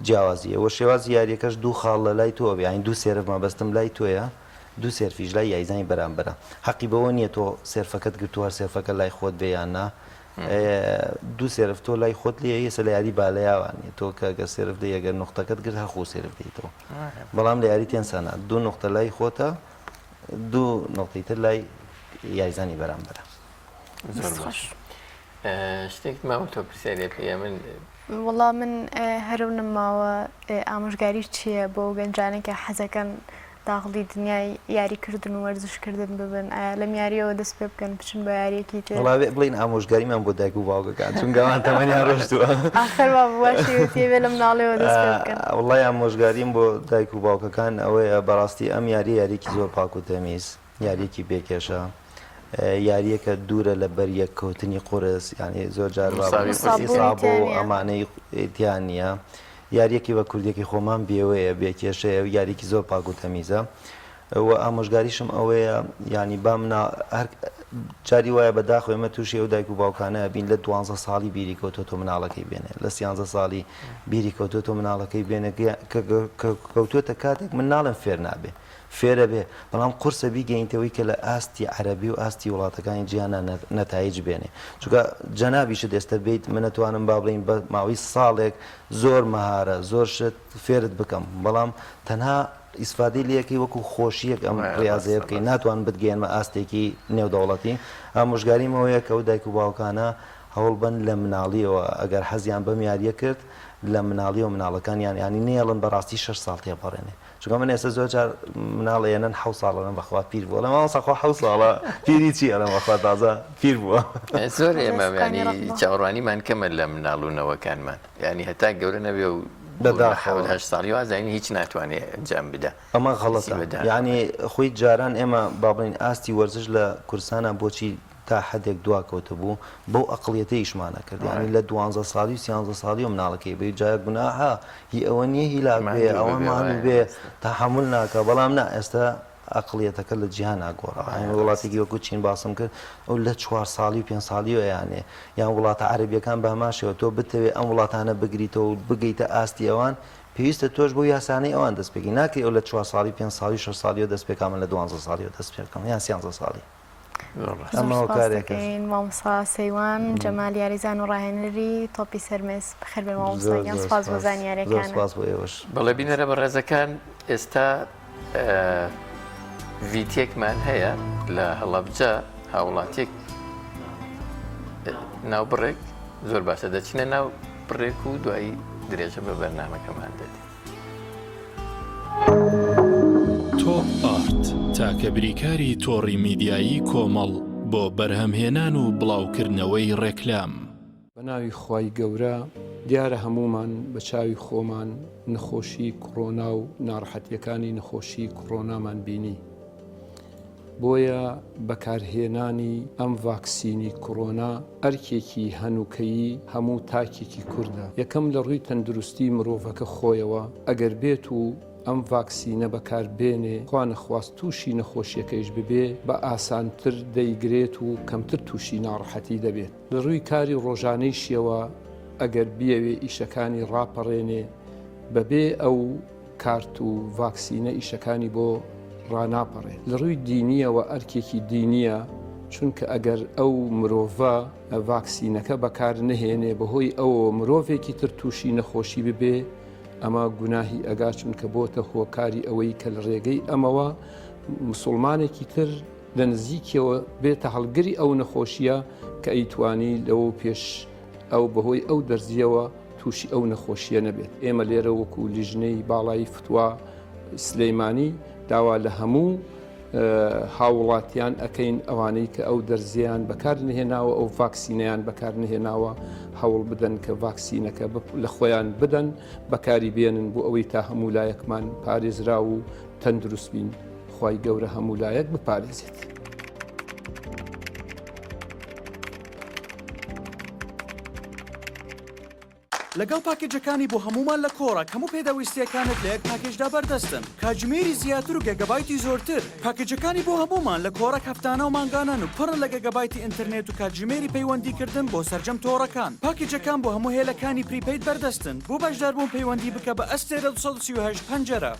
جیاوازیە وە شێوازی یاریەکەش 2 خاڵ لە لای تۆ ینی 2 سێرف مەبەستم لای تۆیە 2 سێرفیش لای یایزانی بەرامبەرە حەقی بەوە نییە تۆ سێرفەکەت گرتووە سێرفەکە لای خۆت بێیاننا 2 سێرف تۆ لای خۆت لێ ئێستا لە یاری بالەیاوانێ تۆ کەگە سێرف دەی ئەگەر نقطەکەت گرت هەخۆ سێرف دەیتەوە بەڵام لە یاری تێنسانە 2 نقطە لای خۆتە 2 نقطەی تر لای یایزانی بەرامبەرە شتێک ماوە تۆ پرسیارێ پێ من وەڵام من هەرونم ماوە ئامۆژگاریش چییە بۆ گەنجانێکە حەزەکەن داخڵی دنیای یاریکردن و وەرزشکردن ببن لەم یاریەوە دەست پێ بکەن بچن بە یاریەکی تر بڵین ئامۆژگاریمان بۆ دایک و باوکەکان چونکەوان تەمەنیان ڕۆشتووە ئاخر باشی تێوێ لە مناڵەوە دەست پێ بکەن وڵای ئامۆژگاریم بۆ دایک و باوکەکان ئەوەیە بەڕاستی ئەم یاریەکی زۆر پاک و تەمیز یاریەکی بێکێشە یاریەکە دوورە لە بەریەککەوتنی قورس ینی زۆر جار سابۆ ئەمانەی تیان نییە یاریەکی بە کوردێکی خۆمان بێوەیە بێکێشەیە یاریکی زۆر پاک و تەمیزە و ئامۆژگاریشم ئەوەیە ینی بام جاری وایە بەداخۆ ئێمە تووشی ئەو دایک و باوکانە بین لە 12 ساڵی بیری کەوتۆ مناڵەکەی بێنێ لە 13 ساڵی بیری کەوتۆ مناڵەکەی بێنە کەوتوتە کاتێک مناڵم فێر نابێ فێرە بێ بەڵام قورسە بیگەینتەوەی کە لە ئاستی عەرەبی و ئاستی وڵاتەکانی جیانە نەتایج بێنێ چونکە جەنابیشت ئێستا بیت من نەتوانم با بڵین بە ماوەی ساڵێک زۆر مەهارە زۆر شت فێرت بکەم بەڵام تەنها ئیسفادەی لەکەی وەکو خۆشیەک ئەم ڕاضەیە بکەین ناتوان بتگەێنمە ئاستێکی نێودەوڵەتی ئامۆژگاریمەوەیە کە ئەو دایک و باوکانە هەوڵ بن لە مناڵیەوە ئەگەر حەزیان بەم یاریە کرد لە مناڵی و مناڵەکانیان ینی نێڵن بەڕاستی 6 ساڵ تێپەڕێنێ چونکە من ئێستا زۆر جار مناڵێنن 7 ساڵەن بەخوا پیر بووە لە ماوەسەخوا 7 ساڵە پیری چی ئەلەم بەخوا تازە پیر بووە زۆر ئێمە ینی چاوەڕوانیمان کەمە لە مناڵونەوەکانمان ینی هەتا گەورە نەبێ و بەداخەوە ساڵی وازانی هیچ ناتوانێت ئەنجام بدە ئەمە غەڵەتە یعنی خۆی جاران ئێمە با بڵین ئاستی وەرزش لە کوردستانە بۆچی تا حدێک دواکەوتە بوو بەو ئەقڵیەتە ئیشمانە کرد ینی لە 12 ساڵی و 13 ساڵی و مناڵەکەی بێ جایە گوناها هی ئەوە نییە هیلاک بێ ئەوەمان بێ تەحمل ناکە بەڵام نا ئێستا ئەقڵیەتەکە لە جیهان ناگۆڕە وڵاتێکی وەکو چین باسم کرد ئەو لە 4 ساڵی و 5 ساڵی یانێ یان وڵاتە عەرەبیەکان بەماشەوە تۆ بتەوێت ئەم وڵاتانە بگریتەوە و بگەیتە ئاستی ئەوان پێویستە تۆش بۆ یاسانەی ئەوان دەست پێکی ناکەی ئەو لە 4 ساڵی 5 ساڵی 6 ساڵیەوە دەست پێکان من لە 12 ساڵیەوە دەست پێکەم یان 13 ساڵی ئەمەوە کارێکین مامۆستا سەیوان جەمال یاریزان و ڕاهێنەری تۆپی سەرمێز بەخێر بێ مامۆستایان سپاس بۆ زانیاریەکان بەڵێ بینەرە بەڕێزەکان ئێستا ڤیتێکمان هەیە لە هەڵەبجە هاوڵاتێک ناو بڕێک زۆر باشە دەچینە ناو بڕێک و دوایی درێژە بە بەرنامەکەمان دەدێت تۆپ ئارت تاکە بریکاری تۆڕی میدیایی کۆمەڵ بۆ بەرهەمهێنان و بڵاوکردنەوەی ڕێکلام بە ناوی خوای گەورە دیارە هەمومان بە چاوی خۆمان نەخۆشی کۆڕۆنا و ناڕەحەتیەکانی نەخۆشی کۆڕۆنامان بینی بۆیە بەکارهێنانی ئەم ڤاکسینی کۆڕۆنا ئەرکێکی هەنووکەیی هەموو تاکێکی کووردە یەکەم لە ڕووی تەندروستی مرۆڤەکە خۆیەوە ئەگەر بێت و ئەم ڤاکسینە بەکاربێنێ خوا نەخواست تووشی نەخۆشیەکەیش ببێ بە ئاسانتر دەیگرێت و کەمتر تووشی ناڕەحەتی دەبێت لە ڕووی کاری ڕۆژانەی شێوە ئەگەر بیەوێ ئیشەکانی ڕاپەڕێنێ بەبێ ئەو کارت و ڤاکسینە ئیشەکانی بۆ ڕاناپەڕێ لە ڕووی دینیەوە ئەرکێکی دینیە چونکە ئەگەر ئەو مرۆڤە ڤاکسینەکە بەکار نهێنێ بەهۆی ئەوە مرۆڤێکی تر تووشی نەخۆشی ببێ ئەمە گوناهی ئەگاچن کە بۆتە هۆکاری ئەوەی کە لە ڕێگەی ئەمەوە مسلمانێکی تر لە نزیکەوە بێتە هەڵگری ئەو نەخۆشیە کە ئەیتوانی لەوە پێش ئەو بەهۆی ئەو دەرزیەوە تووشی ئەو نەخۆشیە نەبێت. ئێمە لێرە وەکو لیژنەی باڵایی فتووا سلەیمانی داوا لە هەموو هاوڵاتیان ئەەکەین ئەوانەی کە ئەو دەرزیان بەکار نهێناوە ئەو ڤاکسینەیان بەکار نهێناوە هەوڵ بدەن کە ڤاکسینەکە لە خۆیان بدەن بەکاری بێنن بۆ ئەوەی تا هەموو لایەکمان پارێزرا و تەندروست بین. خی گەورە هەموو لایەک بپارێزێت. لەگەڵ پاکێجەکانی بۆ هەمومان لە کۆڕک هەموو پێداویستیەکانت لە یەک پاکێجدا بەردەستن کاتژمێری زیاتر و گەگەبایتی زۆرتر. پاکێجەکانی بۆ هەمومان لە کۆڕک هەفتانە و مانگانان و پڕن لە گەگەبایتی ئینتەرنێت و کاتژمێری پەیوەندیکردن بۆ سەرجەم تۆڕەکان. پاکێجەکان بۆ هەموو هێلەکانی پریپەید بەردەستن. بۆ بەشداربوون پەیوەندی بکە بە ئەستێرە 238 پەنجەرە.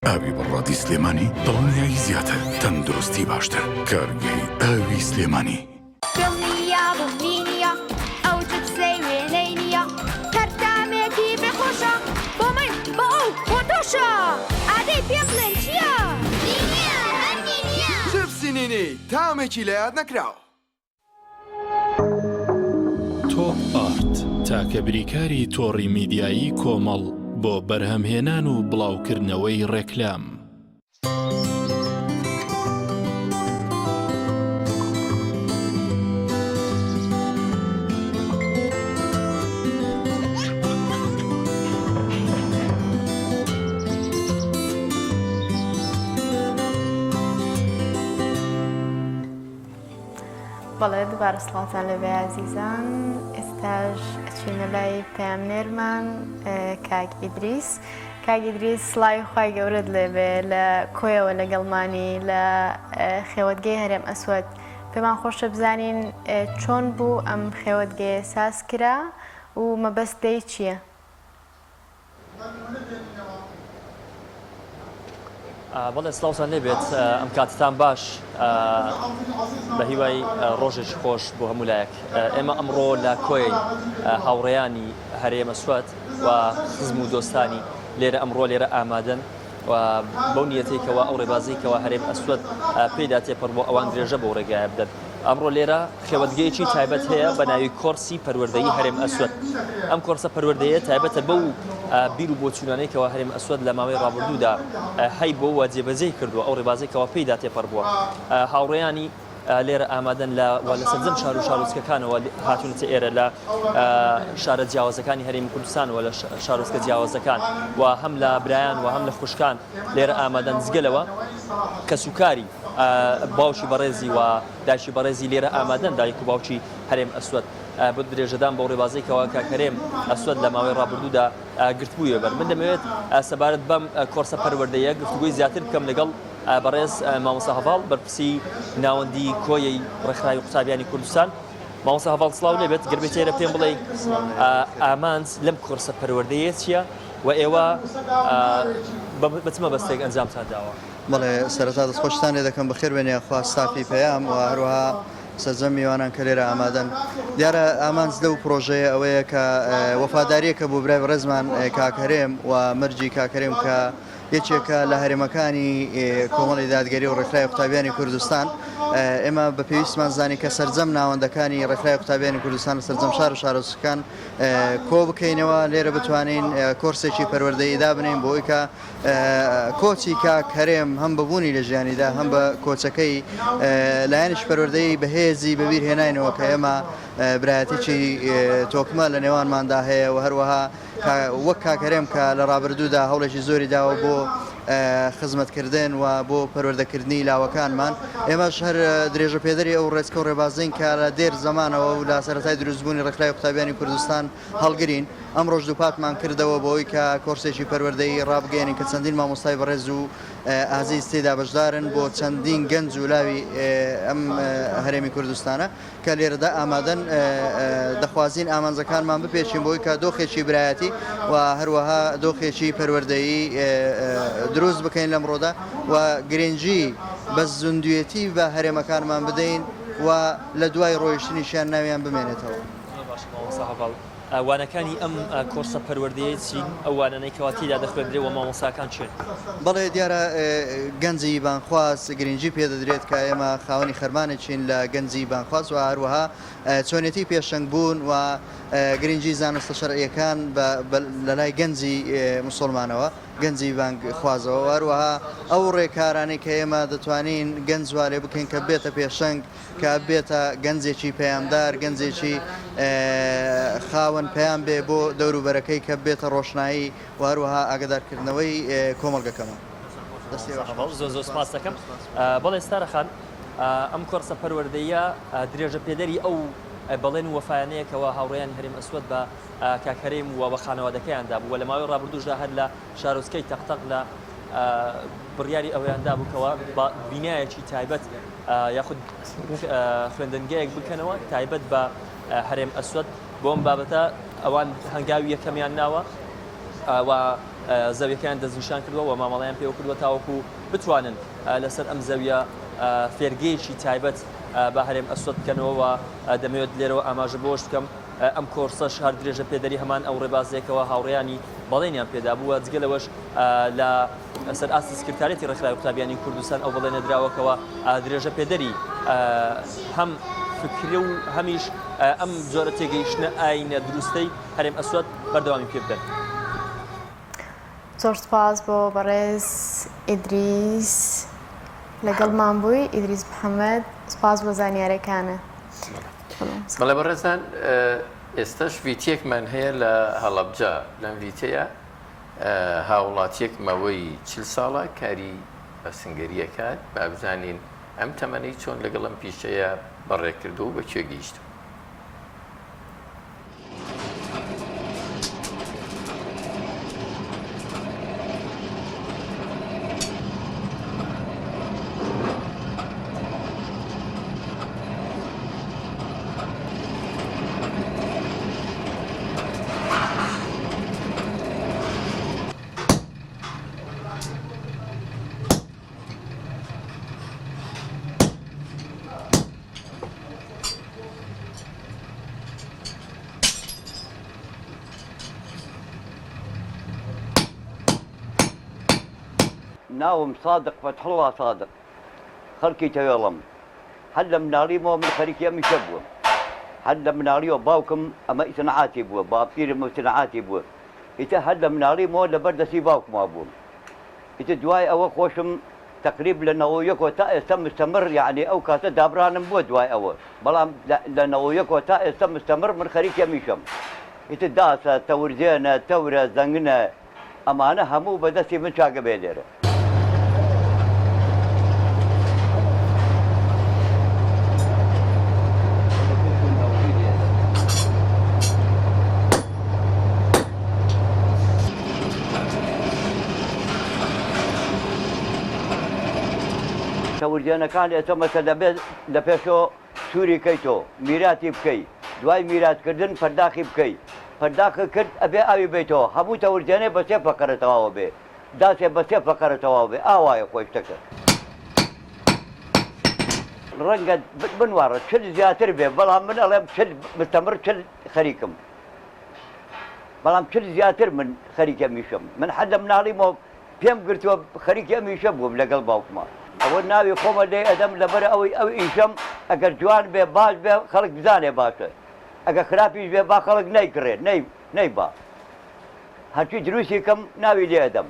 ئاوی بەڕادی سلێمانی دڵنیایی زیاتر تەندروستی باشتر کارگەی ئاوی سلێمانی دڵنیا بڵنینیە ئەو جبسەی وێنەی نییە تەرتامێکی بخۆشە بۆ من بۆ ئەو بۆ تۆشە ئادەی پێ بڵێن چییە؟ جبسی نینی تامێکی لە یاد نەکراوە. تۆپ ئارت تاکە بریکاری تۆڕی میدیایی کۆمەڵ بۆ بەرهەمهێنان و بڵاوکردنەوەی ڕێکلام. بەڵێ دووبارە سڵاتان لەبێ عەزیزان. ئێستاش ئەچینە لای پەیامنێرمان کاک ئیدریس. کاک ئیدریس سڵاوی خوای گەورەت لێبێ لە کۆیەوە لەگەڵمانی لە خێوەتگەی هەرێم ئەسوەد. پێمان خۆشە بزانین چۆن بوو ئەم خێوەتگەیە ساز کرا و مەبەستەی چییە؟ بەڵێ سڵاوتان لێبێت ئەم کاتتان باش بە هیوای ڕۆژێکی خۆش بۆ هەموو لایەک. ئێمە ئەمڕۆ لە کۆی هاوڕێیانی هەرێمە سوات و خزم و دۆستانی لێرە ئەمڕۆ لێرە ئامادەن و بەو نیەتێکەوە ئەو ڕێبازیکەوە هەرێم ئەسوەد پێدا تێپەڕ بۆ ئەوان درێژە بۆ ڕێگایە بدەن. ئەمڕۆ لێرە خێوەتگەیەکی تایبەت هەیە بە ناوی کۆرسی پەروەردەیی هەرێم ئەسوەد. ئەم کۆرسە پەروەردەیە تایبەتە بەو بیر و بۆچوونانەیەکەوە هەرێم ئەسوەد لە ماوەی ڕابردوودا هەی بۆ جێبەجێ کردووە ئەو ڕێبازێکەوە پێدا تێپەڕ بووە. هاوڕێیانی لێرە ئامادەن لە سەرجەم شار و شارۆچکەکانەوە هاتوونەتە ئێرە لە شارە جیاوازەکانی هەرێمی کوردستانەوە لە شارۆچکە جیاوازەکان و هەم لە برایان و هەم لە خوشکان لێرە ئامادەن جگەلەوە کە سوکاری باوکی بەڕێزی و دایکی بەڕێزی لێرە ئامادەن دایک و باوکی هەرێم ئەسوەد بۆ درێژەدان بۆ ڕێبازێکەوە کە هەرێم ئەسوەد لە ماوەی ڕابردوودا گرتبوویە بەر. من دەمەوێت سەبارەت بەم کۆرسە پەروەردەیە گفتگوی زیاتر بکەم لەگەڵ بەڕێز مامۆستا هەڤاڵ بەرپرسی ناوەندی کۆیەی ڕێکخراوی قوتابیانی کوردستان. مامۆستا هەڤاڵ سڵاو لێبێت گەربێت ئێرە پێم بڵێ ئامانج لەم کۆرسە پەروەردەیە چییە و ئێوە بچمە بەستێک ئەنجامتان داوە؟ بەڵێ سەرەتا دەستخۆشتان لێ دەکەم بەخێر بێنێ خوا ستافی پەیام و هەروەها سەرجەم میوانان کە لێرە ئامادەن. دیارە ئامانج لەو پرۆژەیە ئەوەیە کە وەفاداریەکە بۆ برای ڕێزمان کاکەرێم و مەرجی کاکەرێم کە یەکێکە لە هەرێمەکانی کۆمەڵی دادگەری و ڕێکخراوی قوتابیانی کوردستان. ئێمە بە پێویستمان زانی کە سەرجەم ناوەندەکانی ڕێکخراوی قوتابیانی کوردستان و سەرجەم شار و شارۆچکەکان کۆ بکەینەوە لێرە بتوانین کۆرسێکی پەروەردەیی دابنین بۆ ئەوەی کە کۆچی کاکەرێم هەم بەبوونی لە ژیانیدا هەم بە کۆچەکەی لایەنش پەروەردەیی بەهێزی بەبیر هێناینەوە کە ئێمە برایەتێکی تۆکمە لە نێوانماندا هەیە و هەروەها وەک کاکەرێم کە لە ڕابردوودا هەوڵێکی زۆری داوە بۆ خزمەتکردن و بۆ پەروەردەکردنی لاوەکانمان. ئێمەش هەر درێژە پێدەری ئەو ڕێچکە و ڕێبازین کە لە دێر زەمانەوە و لە سەرەتای دروستبوونی ڕێکخراوی قوتابیانی کوردستان هەڵگرین. ئەم ڕۆژ دووپاتمان کردەوە بۆی کە کۆرسێکی پەروەردەیی ڕابگەێنین کە چەندین مامۆستای بەڕێز و ئازیز تێدا بەشدارن بۆ چەندین گەنج و لاوی ئەم هەرێمی کوردستانە کە لێرەدا ئامادەن دەخوازین ئامانجەکانمان بپێچین بۆی کە دۆخێکی برایەتی و هەروەها دۆخێکی پەروەردەیی دروست بکەین لەمڕۆدا و گرنگی بە زوندویەتی بە هەرێمەکانمان بدەین و لە دوای ڕۆیشتنیشیان ناویان بمێنێتەوە. وانەکانی ئەم کۆرسە پەروەردەیە چین ئەو وانانەی کەواتیدا دەخوێندرێ و مامۆساکان چێن؟ بەڵێ دیارە گەنجی بانخواست گرنگجی پێدەدرێت کە ئێمە خاوەنی خەرمانێکین لە گەنجی بانخواست و هەروەها چۆنێتی پێشەنگ بوون و گرنگجی زانستە شەرعیەکان لە لای گەنجی موسڵمانەوە گەنجی بانخوازەوە هەروەها ئەو ڕێکارانەی کە ئێمە دەتوانین گەنج وارێ بکەین کە بێتە پێشەنگ کە بێتە گەنجێکی پەیامدار گەنجێکی خاوەن پەیام بێ بۆ دەوروبەرەکەی کە بێتە ڕۆشنایی و هەروەها ئاگادارکردنەوەی کۆمەڵگەکەمە. زۆر سپاس دەکەم. بەڵێ ستارەخان ئەم کۆرسە پەروەردەیە درێژە پێدەری ئەو بەڵێن و وەفایانەیەکەوە هاوڕێیان هەرێم ئەسوەد بە کاکەرێم و بە خانەوادەکەیاندا بوو لە ماوەی ڕابردووشدا هەر لە شارۆچکەی تەقتەق لە بڕیاری ئەوەیاندا بووکەوە بە بینایەکی تایبەت یاخود خوێندنگەیەک بکەنەوە تایبەت بە هەرێم ئەسوەد بۆم بابەتە ئەوان هەنگاوی یەکەمیان ناوە و زەویەکان دەستنیشان کردووە و مامەڵیان پێوە کردووە تاوەکو بتوانن لەسەر ئەم زەویە فێرگەیەکی تایبەت بە هەرێم ئەسوەد بکەنەوە و دەمەوێت لێرەوە ئاماژە بۆش بکەم ئەم کۆرسەش هەر درێژە پێدەری هەمان ئەو ڕێبازێکەوە هاوڕێیانی بەڵێنیان پێدا بووە جگە لەوەش لە سەر ئاستی سکرتارێتی ڕێکخراوی قوتابیانی کوردستان ئەو بەڵێنە دراوەکەوە درێژە پێدەری هەم فکری و هەمیش ئەم جۆرە تێگەیشتنە ئاینە دروستەی هەرێم ئەسوەد بەردەوامی پێ بدەن. زۆر سپاس بۆ بەڕێز ئیدریس لەگەڵمان بووی ئیدریس محەممەد سپاس بۆ زانیارەکانە. بەڵێ بەڕێزان ئێستاش ڤیتیەکمان هەیە لە هەڵەبجا لەم ڤیتەیە هاوڵاتیەک مەوەی 40 ساڵە کاری بە سنگەریەکات با بزانین ئەم تەمەنەی چۆن لەگەڵ ئەم پیشەیە بەڕێکردو و بەکوێ گەیشتو. ناوم صادق فتح الله صادق خەڵکی تەوێڵم هەر لە مناڵیمەوە من خەریکی ئەمی شە بووم هەر لە مناڵیەوە باوکم ئەمە ئیسنعاتی بووە باپیرم ئیسنعاتی بووە ئیتە هەر لە مناڵیمەوە لەبەر دەستی باوکما بووم ئیتە دوای ئەوە خۆشم تقریب لە 91 تا ئێستا مستەمر یعنی ئەو کاتە دابرانم بووە دوای ئەوە بەڵام لە 91 تا ئێستا مستەمر من خەریکی ئەمی شەم ئیتە داسە تەورزێنە تەورە زەنگنە ئەمانە هەموو بەدەستی من چاکە بێ لێرە. تەورجێنەکان ئێتە مەسە دەبێت لە پێشەوە سووری کەیتەوە میراتی بکەیت دوای میراتکردن پەرداخی بکەیت پەرداخە کرد ئەبێ ئاوی بیتەوە هەموو تەورجێنێ بە سێ فەقەرە تەواوە بێ داسێ بە سێ فەقەرە تەواو بێ ئاوایە خۆشتەکە ڕەنگە بنوارە چل زیاتر بێ بەڵام من ئەڵێم چل مستەمر چل خەریکم بەڵام چل زیاتر من خەریکە میشم من حەز لە مناڵیمەوە پێم گرتووە خەریکی ئەمیشە بووم لەگەڵ باوکما ئەوە ناوی خۆمە لێ ئەدەم لەبەر ئەوەی ئەو ئیشەم ئەگەر جوان بێ باش بێ خەڵک بزانێ باشە ئەگەر خراپیش بێ با خەڵک نەیکڕێ نەیبا هەرچی دروستی کەم ناوی لێ ئەدەم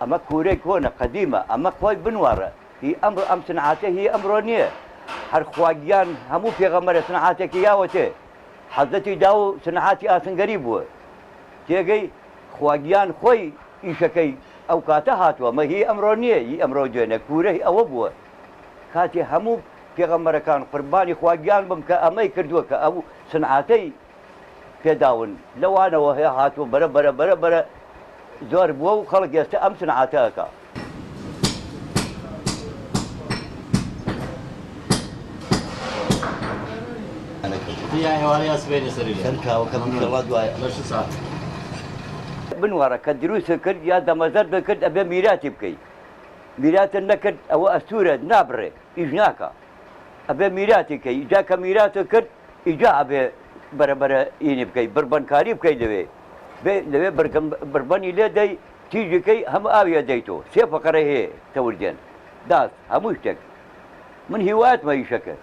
ئەمە کوورەی کۆنە قەدیمە ئەمە خۆی بنوارە هی ئەم سنعاتە هی ئەمڕۆ نییە هەر خواگیان هەموو پێغەمبەرە سنعاتێکی یاوەتێ حەزەتی دا و سنعاتی ئاسنگەری بووە تێگەی خواگیان خۆی ئیشەکەی ئەو کاتە هاتووە مە هی ئەمڕۆ نییە هی ئەمڕۆ دوێنە کوورەی ئەوە بووە کاتی هەموو پێغەمبەرەکان قوربانی خواگیان بم کە ئەمەی کردووە کە ئەو سنعاتەی پێداون لەوانەوە هەیە هاتووە بەرە زۆر بووە و خەڵک ئێستا ئەم سنعاتەکە بنوارە کە دروستە کرد یا دەمەزەر بکرد ئەبێ میراتی بکەیت میراتە نەکرد ئەوە ئەستورە نابڕێ ئیش ناکە ئەبێ میراتی کەی ئیجا کە میراتە کرد ئیجا ئەبێ بەرەبەرە ئینی بکەیت بربەنکاری بکەیت لەوێ بربەنی لێ دەی تیژەکەی هەموو ئاویە دەیتەوە سێ فەقەرە هەیە تەوردێن داست هەموو شتێک من هیواتمە ئیشەکە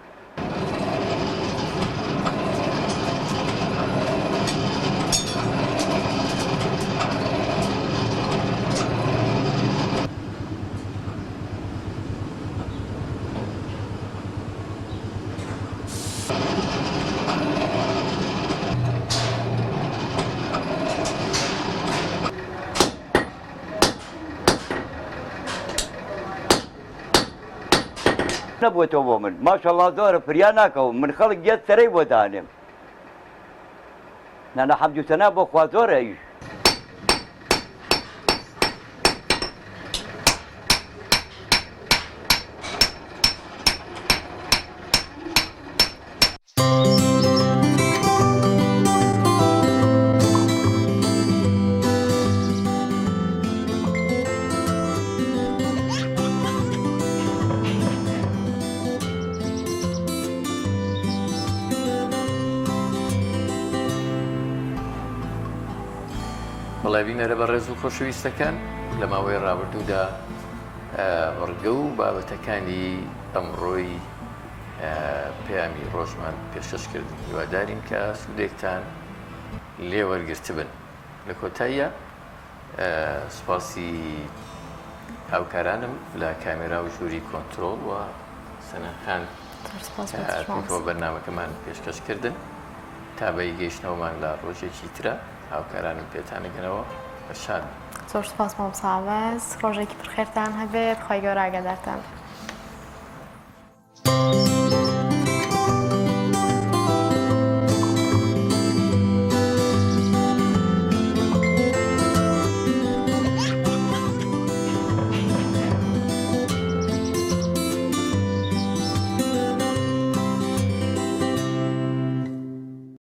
نەبووێتەوە بۆ من ماشەڵڵا زۆرە فریا ناکەوم من خەڵک گێت سەرەی بۆ دانێم نانە حەمدوسەنا بۆ خوا زۆرە ئیش بەڵێبینەرە بە ڕێز و خۆشەویستەکان لە ماوەی ڕابردوودا ڕگە و بابەتەکانی ئەمڕۆی پەیامی ڕۆژمان پێشکەش کردن هیوادارین کە سوودێکتان لێ وەرگرت بن لە کۆتاییە سوپاسی هاوکارانم لە کامێرا و ژووری کۆنتترۆل و سەنەخان بۆ بەرنامەکەمان پێشکەشکردن تا بەی گەیشتنەوەمان لە ڕۆژێکی ترە هاوکارانم پێتانەگەنەوە بەشان زۆر سپاس مام ساوەز ڕۆژێکی پرخێرتان هەبێت خۆی گەورە ئاگادارتان